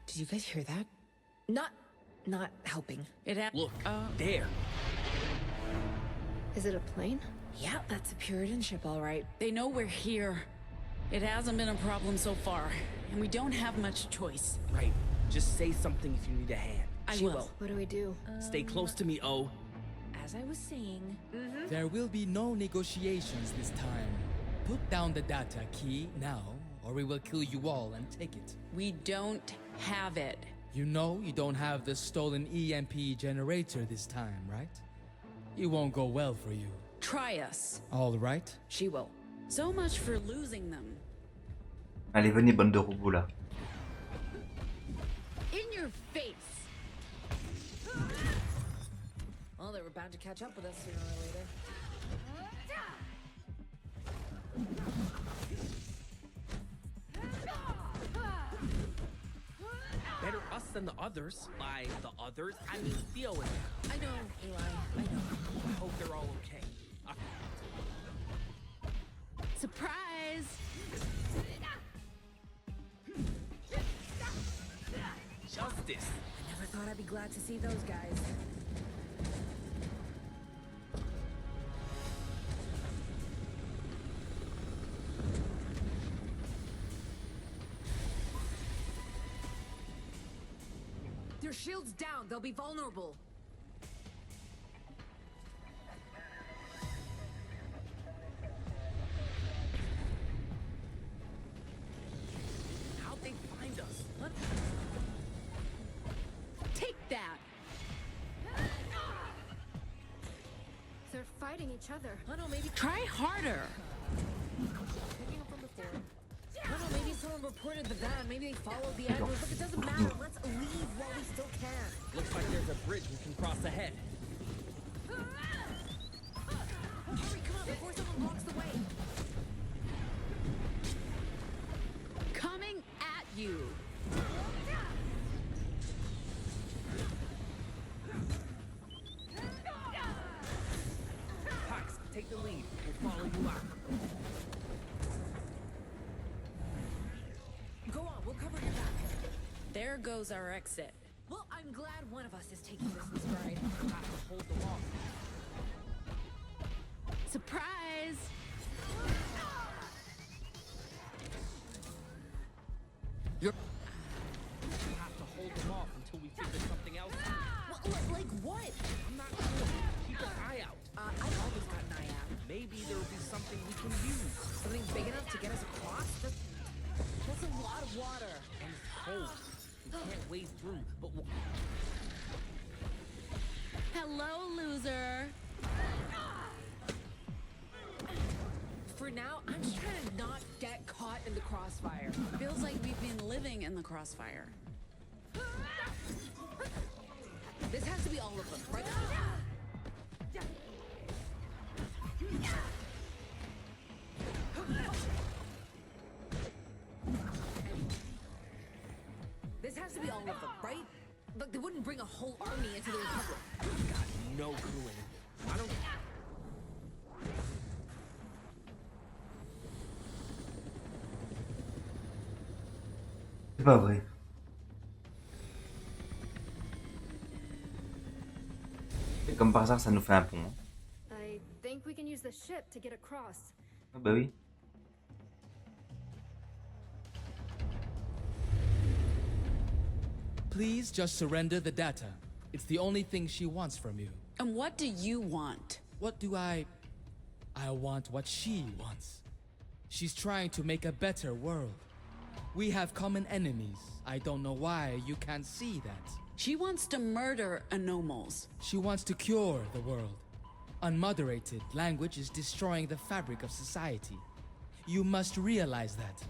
Did you guys hear that? Not helping. Look, there. Is it a plane? Yeah, that's a Puritan ship, all right. They know we're here. It hasn't been a problem so far, and we don't have much choice. Right. Just say something if you need a hand. I will. What do we do? Stay close to me, O. As I was saying... There will be no negotiations this time. Put down the data key now, or we will kill you all and take it. We don't have it. You know you don't have the stolen EMP generator this time, right? It won't go well for you. Try us. All right? She will. So much for losing them. Allez, venez, bande de robots, là. In your face! Well, they were bound to catch up with us sooner or later. Better us than the others. By the others, I mean Theo and them. I know, Eli. I know. I hope they're all okay. Surprise! Justice! I never thought I'd be glad to see those guys. Their shield's down. They'll be vulnerable. How'd they find us? What? Take that! They're fighting each other. I don't know, maybe... Try harder! Picking up from before. I don't know, maybe someone reported the van. Maybe they followed the animals. Look, it doesn't matter. Let's leave while we still can. Looks like there's a bridge we can cross ahead. Hurry, come on, before someone blocks the way. Coming at you! Pax, take the lead. We'll follow you out. Go on, we'll cover your back. There goes our exit. Well, I'm glad one of us is taking this in stride. Have to hold them off. Surprise! You have to hold them off until we figure something else out. Well, like what? I'm not sure. Keep an eye out. I've always got an eye out. Maybe there will be something we can use. Something big enough to get us across? That's a lot of water. And it's cold. We can't wade through, but we'll... Hello, loser! For now, I'm just trying to not get caught in the crossfire. Feels like we've been living in the crossfire. This has to be all of them, right? This has to be all of them, right? Look, they wouldn't bring a whole army into the Republic. Got no clue. I don't... C'est pas vrai. Et comme par hasard, ça nous fait un pont. Hein. I think we can use the ship to get across. Ah bah oui. Please just surrender the data. It's the only thing she wants from you. And what do you want? What do I want what she wants. She's trying to make a better world. We have common enemies. I don't know why you can't see that. She wants to murder anomals. She wants to cure the world. Unmoderated language is destroying the fabric of society. You must realize that.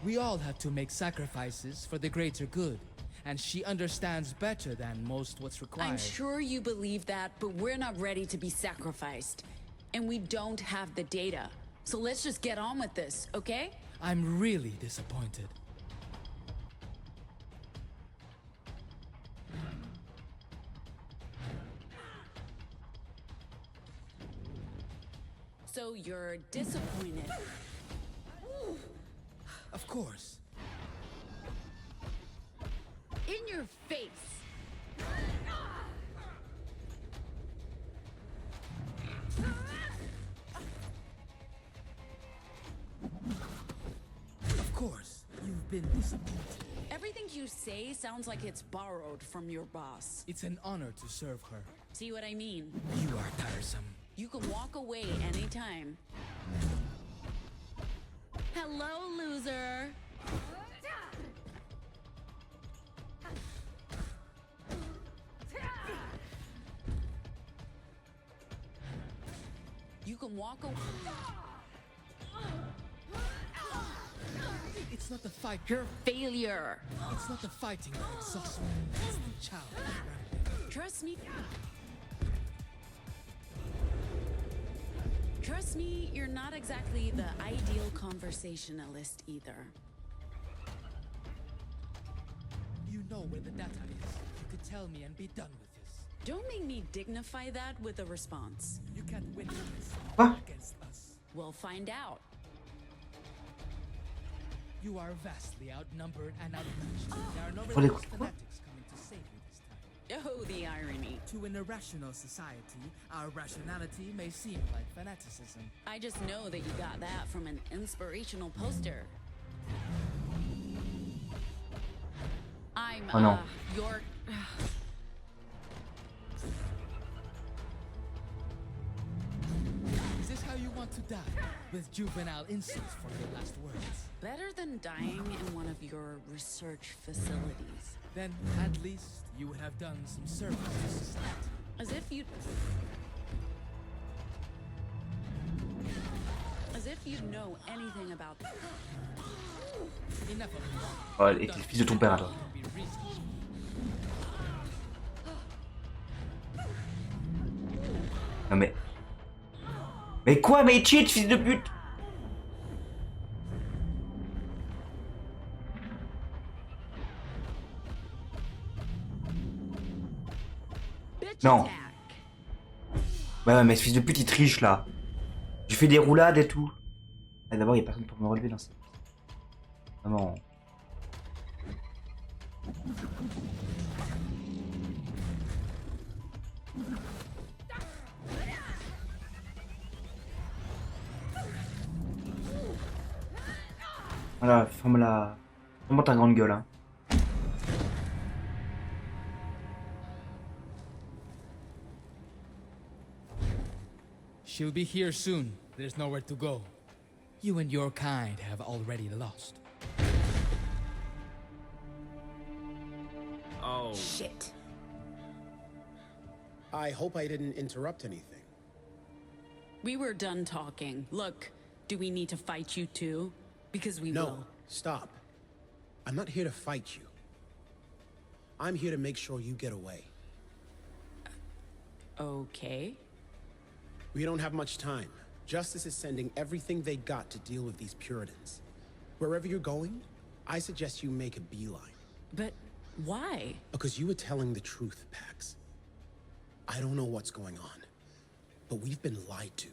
We all have to make sacrifices for the greater good, and she understands better than most what's required. I'm sure you believe that, but we're not ready to be sacrificed. And we don't have the data. So let's just get on with this, okay? I'm really disappointed. So you're disappointed. Of course. In your face. Of course, you've been disappointed. Everything you say sounds like it's borrowed from your boss. It's an honor to serve her. See what I mean? You are tiresome. You can walk away anytime. Hello, loser. You can walk away. It's not the fight. You're failure. It's not the fighting that exhausts me. It's the challenge. Trust me. Trust me, you're not exactly the ideal conversationalist either. You know where the data is. You could tell me and be done with this. Don't make me dignify that with a response. You can't win this against us. We'll find out. You are vastly outnumbered and outmatched. There are no religious fanatics coming to save you this time. Oh, the irony. To an irrational society, our rationality may seem like fanaticism. I just know that you got that from an inspirational poster. I'm, your... Is this how you want to die? With juvenile insults for your last words? Better than dying in one of your research facilities. Then, at least, you would have done some service to society. As if you'd know anything about that. Enough of me. Oh, et t'es le fils de ton père, toi. Non mais... Mais quoi, mais cheat, fils de pute! Non. Ouais, mais ce fils de pute, il triche, là. J'ai fait des roulades et tout. Ah, d'abord, il n'y a personne pour me relever dans cette... Vraiment... Voilà, ferme-la. Ferme ta grande gueule, hein. She'll be here soon. There's nowhere to go. You and your kind have already lost. Oh. Shit. I hope I didn't interrupt anything. We were done talking. Look, do we need to fight you too? Because we will. No, stop. I'm not here to fight you. I'm here to make sure you get away. Okay. We don't have much time. Justice is sending everything they got to deal with these Puritans. Wherever you're going, I suggest you make a beeline. But why? Because you were telling the truth, Pax. I don't know what's going on, but we've been lied to.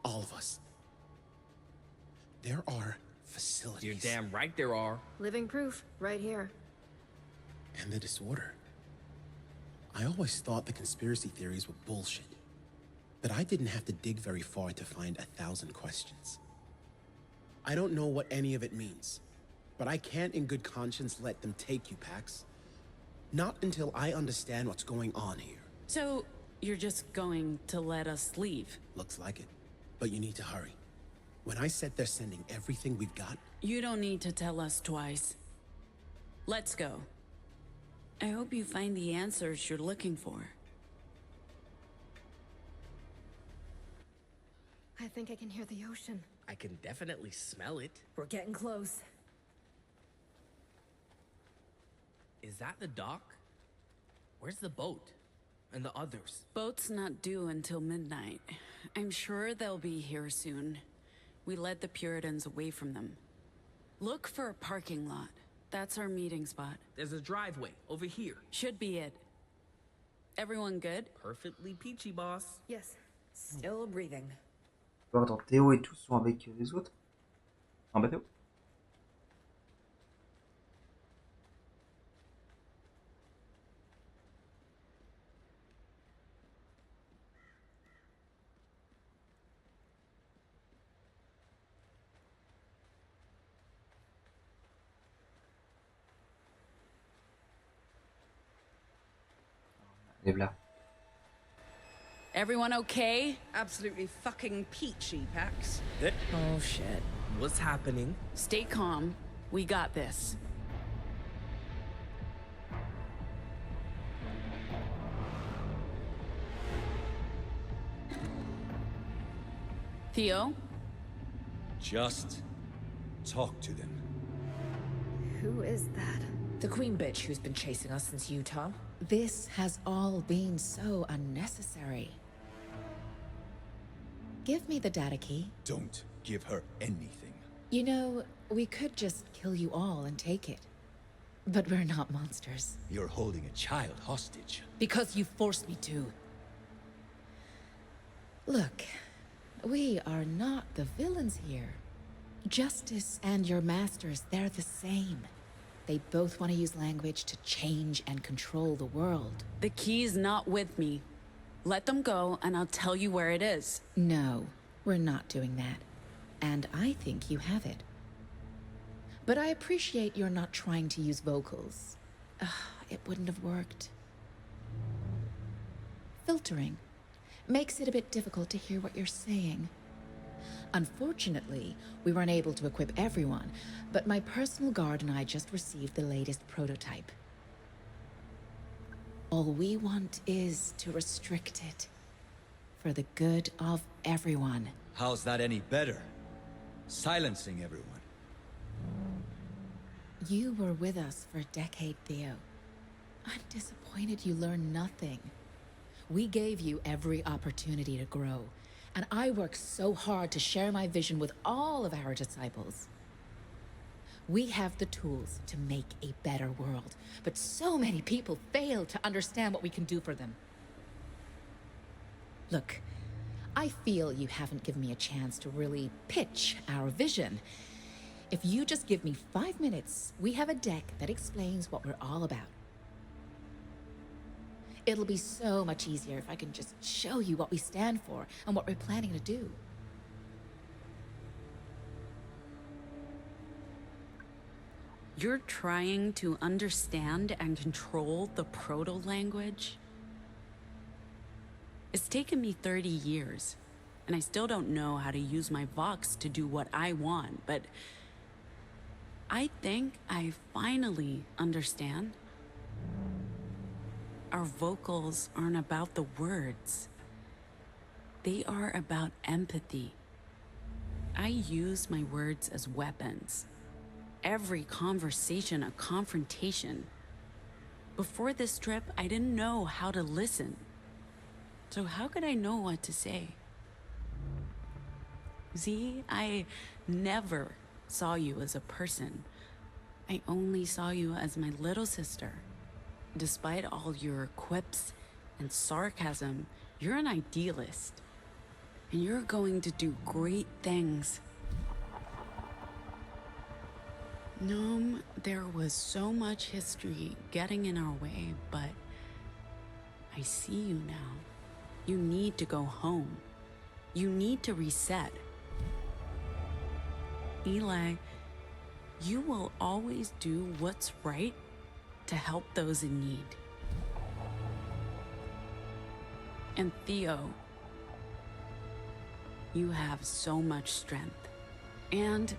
All of us. There are facilities. You're damn right there are. Living proof, right here. And the disorder. I always thought the conspiracy theories were bullshit. That I didn't have to dig very far to find 1,000 questions. I don't know what any of it means, but I can't in good conscience let them take you, Pax. Not until I understand what's going on here. So, you're just going to let us leave? Looks like it, but you need to hurry. When I said they're sending everything we've got... You don't need to tell us twice. Let's go. I hope you find the answers you're looking for. I think I can hear the ocean. I can definitely smell it. We're getting close. Is that the dock? Where's the boat? And the others? Boat's not due until midnight. I'm sure they'll be here soon. We led the Puritans away from them. Look for a parking lot. That's our meeting spot. There's a driveway over here. Should be it. Everyone good? Perfectly peachy, boss. Yes. Still breathing. Bon, attends, Théo et tous sont avec les autres. En bateau. Lève là. Everyone okay? Absolutely fucking peachy, Pax. Oh shit. What's happening? Stay calm. We got this. Theo? Just talk to them. Who is that? The queen bitch who's been chasing us since Utah. This has all been so unnecessary. Give me the data key. Don't give her anything. You know, we could just kill you all and take it. But we're not monsters. You're holding a child hostage. Because you forced me to. Look, we are not the villains here. Justice and your masters, they're the same. They both want to use language to change and control the world. The key's not with me. Let them go, and I'll tell you where it is. No, we're not doing that. And I think you have it. But I appreciate you're not trying to use vocals. It wouldn't have worked. Filtering makes it a bit difficult to hear what you're saying. Unfortunately, we weren't able to equip everyone, but my personal guard and I just received the latest prototype. All we want is to restrict it. For the good of everyone. How's that any better? Silencing everyone. You were with us for a decade, Theo. I'm disappointed you learned nothing. We gave you every opportunity to grow, and I worked so hard to share my vision with all of our disciples. We have the tools to make a better world, but so many people fail to understand what we can do for them. Look, I feel you haven't given me a chance to really pitch our vision. If you just give me 5 minutes, we have a deck that explains what we're all about. It'll be so much easier if I can just show you what we stand for and what we're planning to do. You're trying to understand and control the proto-language? It's taken me 30 years, and I still don't know how to use my Vox to do what I want, but I think I finally understand. Our vocals aren't about the words. They are about empathy. I use my words as weapons. Every conversation a confrontation. Before this trip, I didn't know how to listen. So how could I know what to say? Z, I never saw you as a person. I only saw you as my little sister. Despite all your quips and sarcasm, you're an idealist. And you're going to do great things. Gnome, there was so much history getting in our way, but I see you now. You need to go home. You need to reset. Eli, you will always do what's right to help those in need. And Theo, you have so much strength. And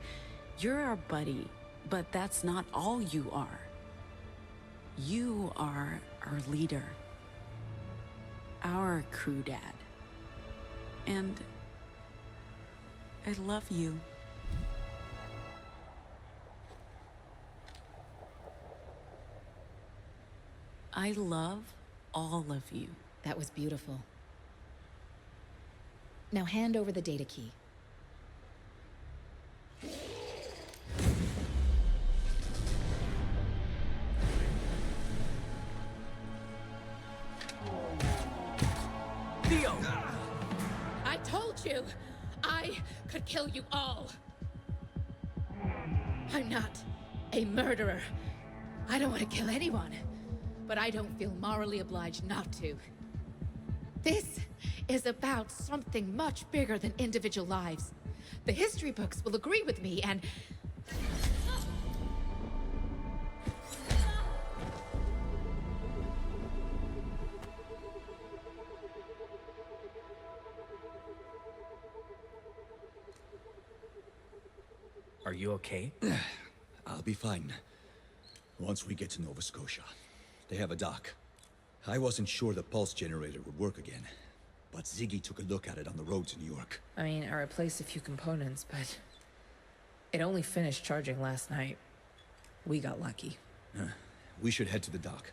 you're our buddy, but that's not all you are. You are our leader, our crew dad. And I love you. I love all of you. That was beautiful. Now hand over the data key. Theo! I told you! I could kill you all! I'm not a murderer. I don't want to kill anyone. But I don't feel morally obliged not to. This is about something much bigger than individual lives. The history books will agree with me, and... Are you okay? I'll be fine. Once we get to Nova Scotia. They have a dock. I wasn't sure the pulse generator would work again, but Ziggy took a look at it on the road to New York. I mean, I replaced a few components, but it only finished charging last night. We got lucky. We should head to the dock.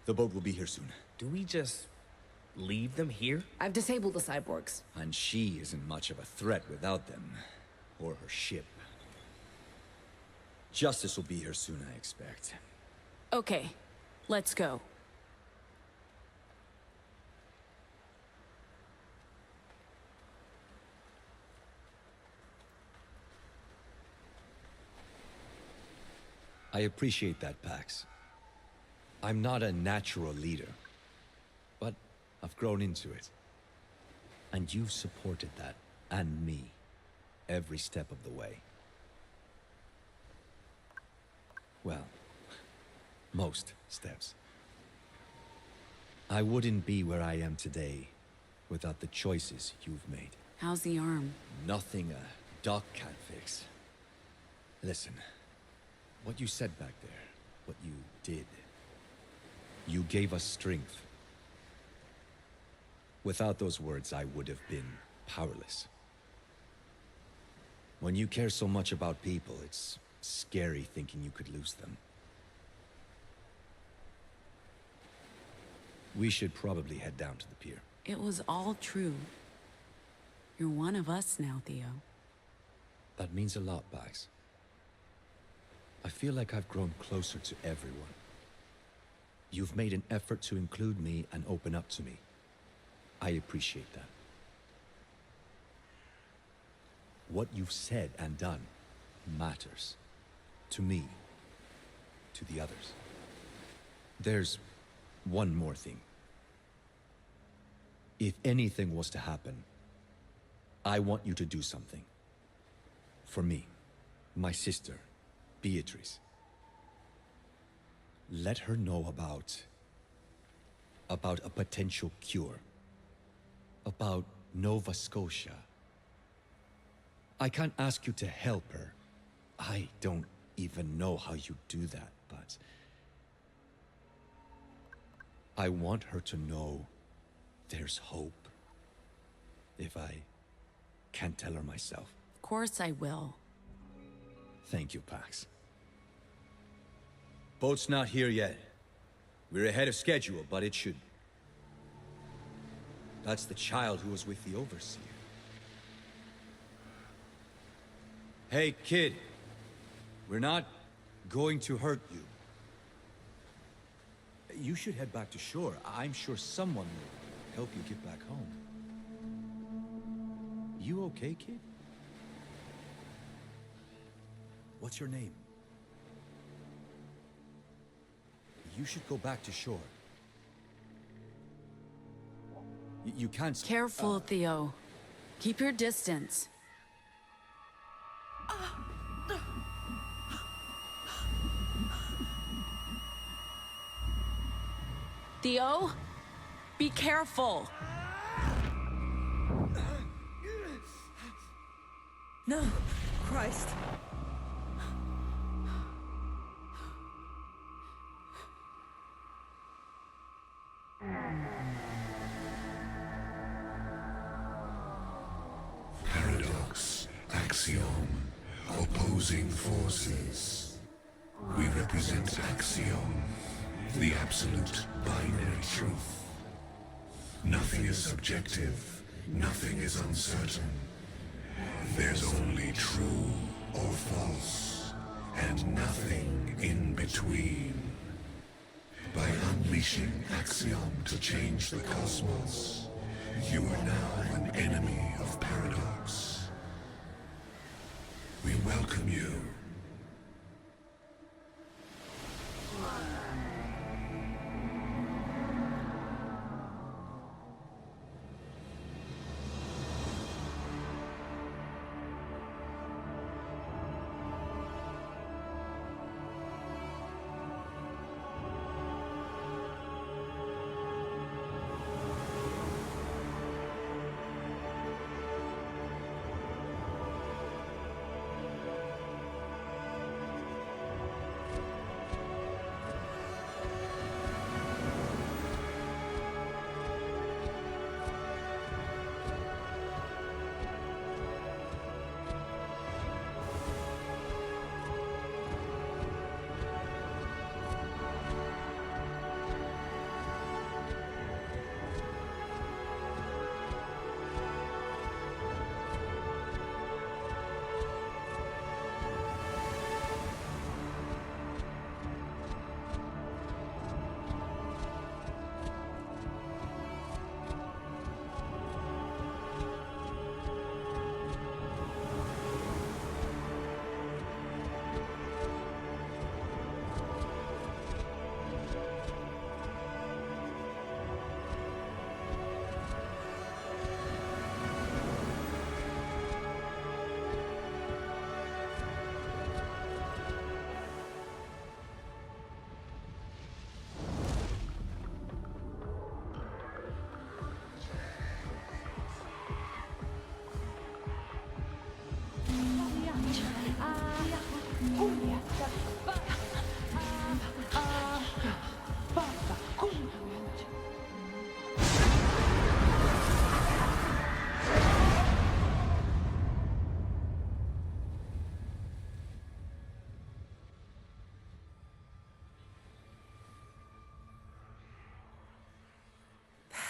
The boat will be here soon. Do we just leave them here? I've disabled the cyborgs. And she isn't much of a threat without them. Or her ship. Justice will be here soon, I expect. Okay, let's go. I appreciate that, Pax. I'm not a natural leader, but I've grown into it. And you've supported that, and me, every step of the way. Well, most steps. I wouldn't be where I am today without the choices you've made. How's the arm? Nothing a doc can't fix. Listen, what you said back there, what you did, you gave us strength. Without those words, I would have been powerless. When you care so much about people, it's scary thinking you could lose them. We should probably head down to the pier. It was all true. You're one of us now, Theo. That means a lot, Bags. I feel like I've grown closer to everyone. You've made an effort to include me and open up to me. I appreciate that. What you've said and done matters. To me. To the others. There's one more thing. If anything was to happen, I want you to do something. For me, my sister, Beatrice. Let her know about a potential cure. About Nova Scotia. I can't ask you to help her. I don't even know how you do that, but I want her to know there's hope. If I can't tell her myself. Of course I will. Thank you, Pax. Boat's not here yet. We're ahead of schedule, but it should. That's the child who was with the Overseer. Hey, kid. We're not going to hurt you. You should head back to shore. I'm sure someone will help you get back home. You okay, kid? What's your name? You should go back to shore. You can't... Careful, Theo. Keep your distance. Theo? Be careful! No, Christ. Paradox, axiom, opposing forces. We represent axiom, the absolute binary truth. Nothing is subjective, nothing is uncertain. There's only true or false, and nothing in between. By unleashing axiom to change the cosmos, you are now an enemy of paradox. We welcome you.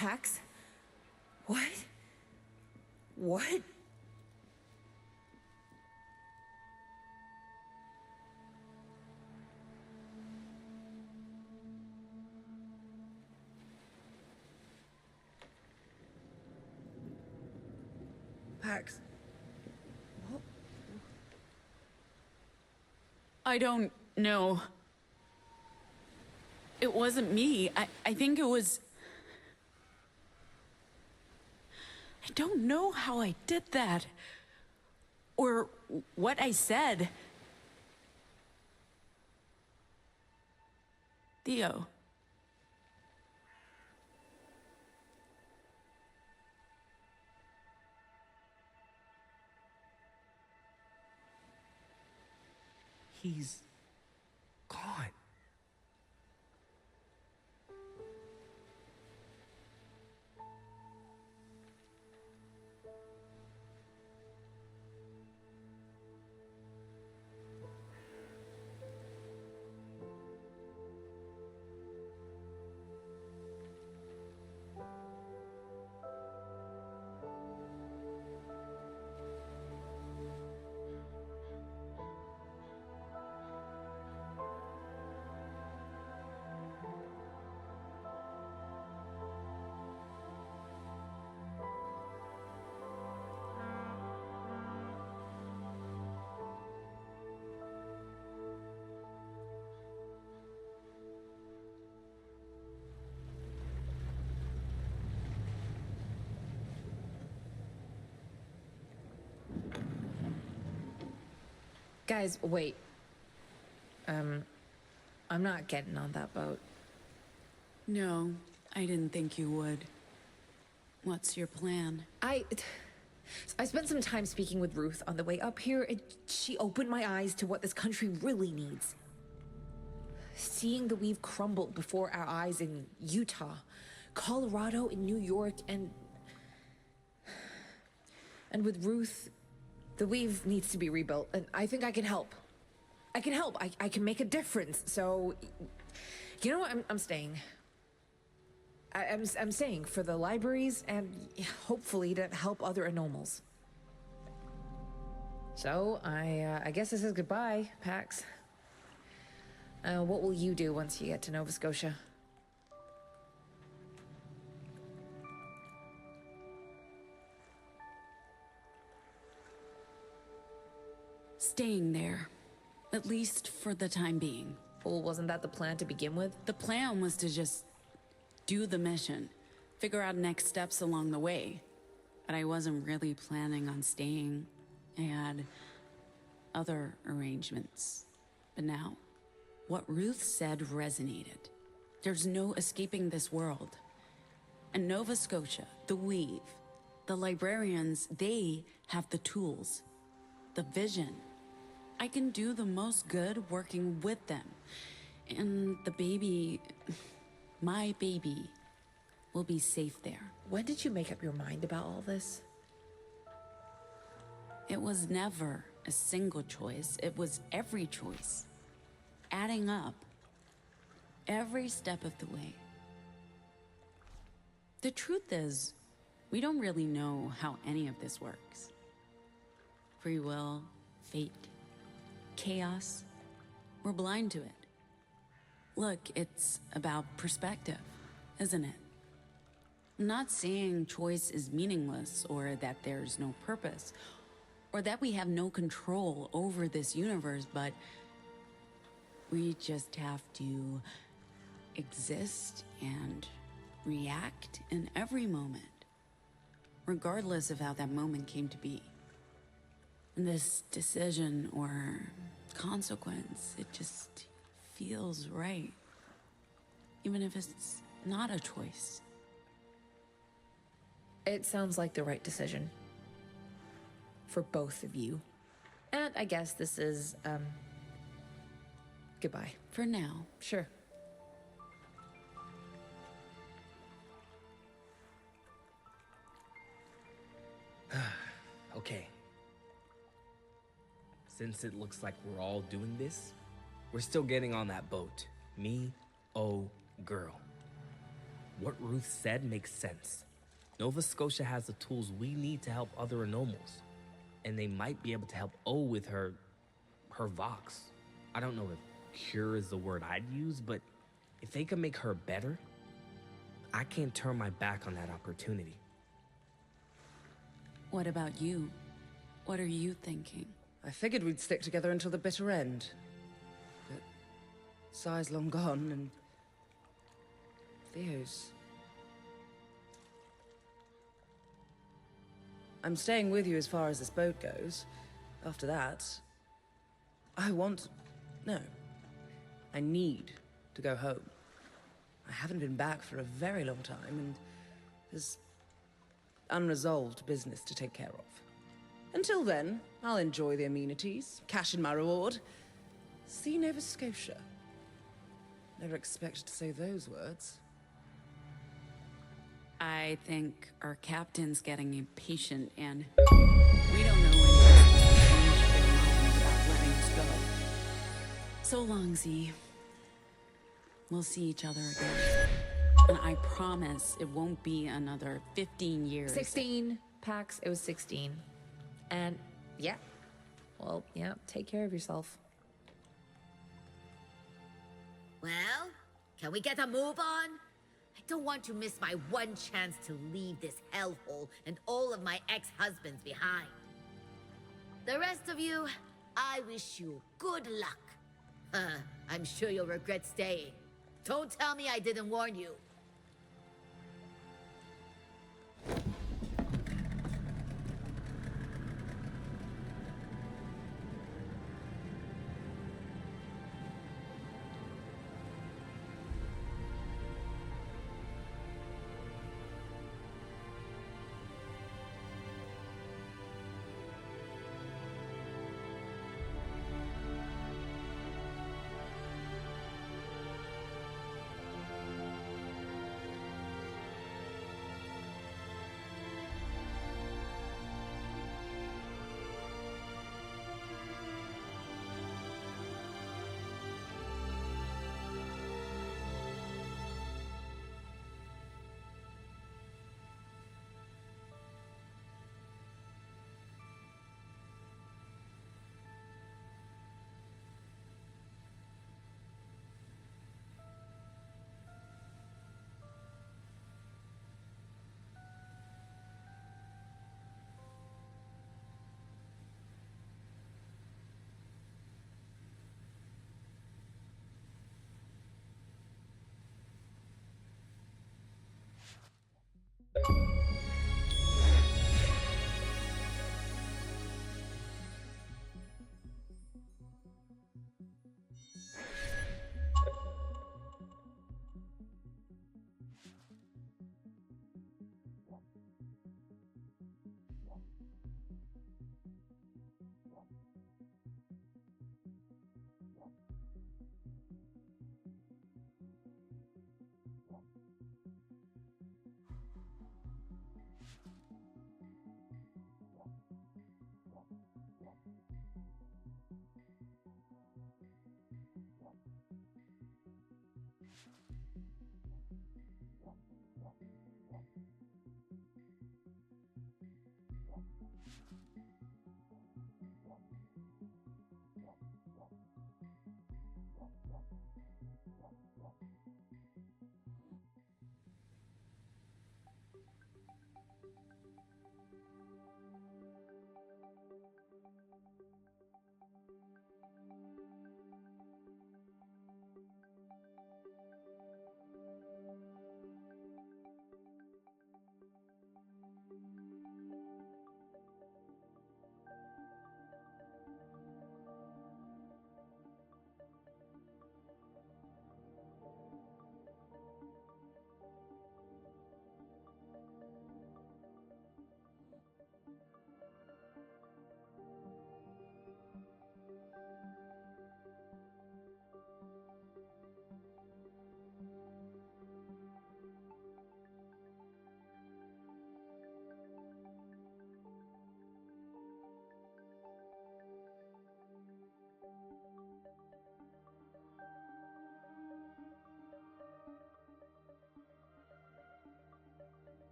Pax? What? What? Pax. What? I don't know. It wasn't me. I think it was... I don't know how I did that. Or what I said. Theo. He's gone. Guys, wait. I'm not getting on that boat. No, I didn't think you would. What's your plan? I spent some time speaking with Ruth on the way up here, and she opened my eyes to what this country really needs. Seeing the weave crumble before our eyes in Utah, Colorado, and New York, and with Ruth, the weave needs to be rebuilt, and I think I can help. I can help. I can make a difference. So, you know what? I'm staying. I'm staying for the libraries and hopefully to help other anomals. So, I guess this is goodbye, Pax. What will you do once you get to Nova Scotia? Staying there. At least for the time being. Well, wasn't that the plan to begin with? The plan was to just do the mission, figure out next steps along the way. But I wasn't really planning on staying. I had other arrangements. But now, what Ruth said resonated. There's no escaping this world. And Nova Scotia, the Weave, the librarians, they have the tools, the vision. I can do the most good working with them. And the baby, my baby, will be safe there. When did you make up your mind about all this? It was never a single choice. It was every choice. Adding up. Every step of the way. The truth is, we don't really know how any of this works. Free will, fate, chaos. We're blind to it. Look, it's about perspective, isn't it? I'm not saying choice is meaningless or that there's no purpose or that we have no control over this universe, but we just have to exist and react in every moment, regardless of how that moment came to be. And this decision or consequence, it just feels right, even if it's not a choice. It sounds like the right decision. For both of you. And I guess this is, goodbye. For now. Sure. Okay. Since it looks like we're all doing this, we're still getting on that boat. Me, oh, girl. What Ruth said makes sense. Nova Scotia has the tools we need to help other anomals. And they might be able to help O with her Vox. I don't know if cure is the word I'd use, but if they can make her better, I can't turn my back on that opportunity. What about you? What are you thinking? I figured we'd stick together until the bitter end. But Sai's long gone, and Theo's... I'm staying with you as far as this boat goes. After that, I need to go home. I haven't been back for a very long time, and there's unresolved business to take care of. Until then, I'll enjoy the amenities, cash in my reward. See Nova Scotia. Never expected to say those words. I think our captain's getting impatient, and we don't know when to change their mind about letting us go. So long, Z. We'll see each other again. And I promise it won't be another 15 years. 16, Pax. It was 16. And, yeah. Well, yeah, take care of yourself. Well, can we get a move on? I don't want to miss my one chance to leave this hellhole and all of my ex-husbands behind. The rest of you, I wish you good luck. I'm sure you'll regret staying. Don't tell me I didn't warn you.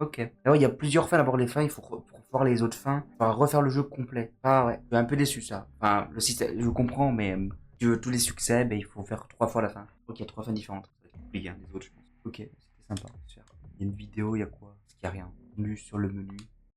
Ok. Alors il y a plusieurs fins, d'abord les fins, il faut pour voir les autres fins, il faudra refaire le jeu complet. Ah ouais, je suis un peu déçu ça. Enfin, le système, je comprends, mais si tu veux tous les succès, ben, il faut faire 3 fois la fin. Ok, il y a 3 fins différentes. Ça va être compliqué, hein, les autres, je pense. Ok, c'était sympa. Il y a une vidéo, il y a quoi? Parce qu'il n'y a rien. Menu sur le menu.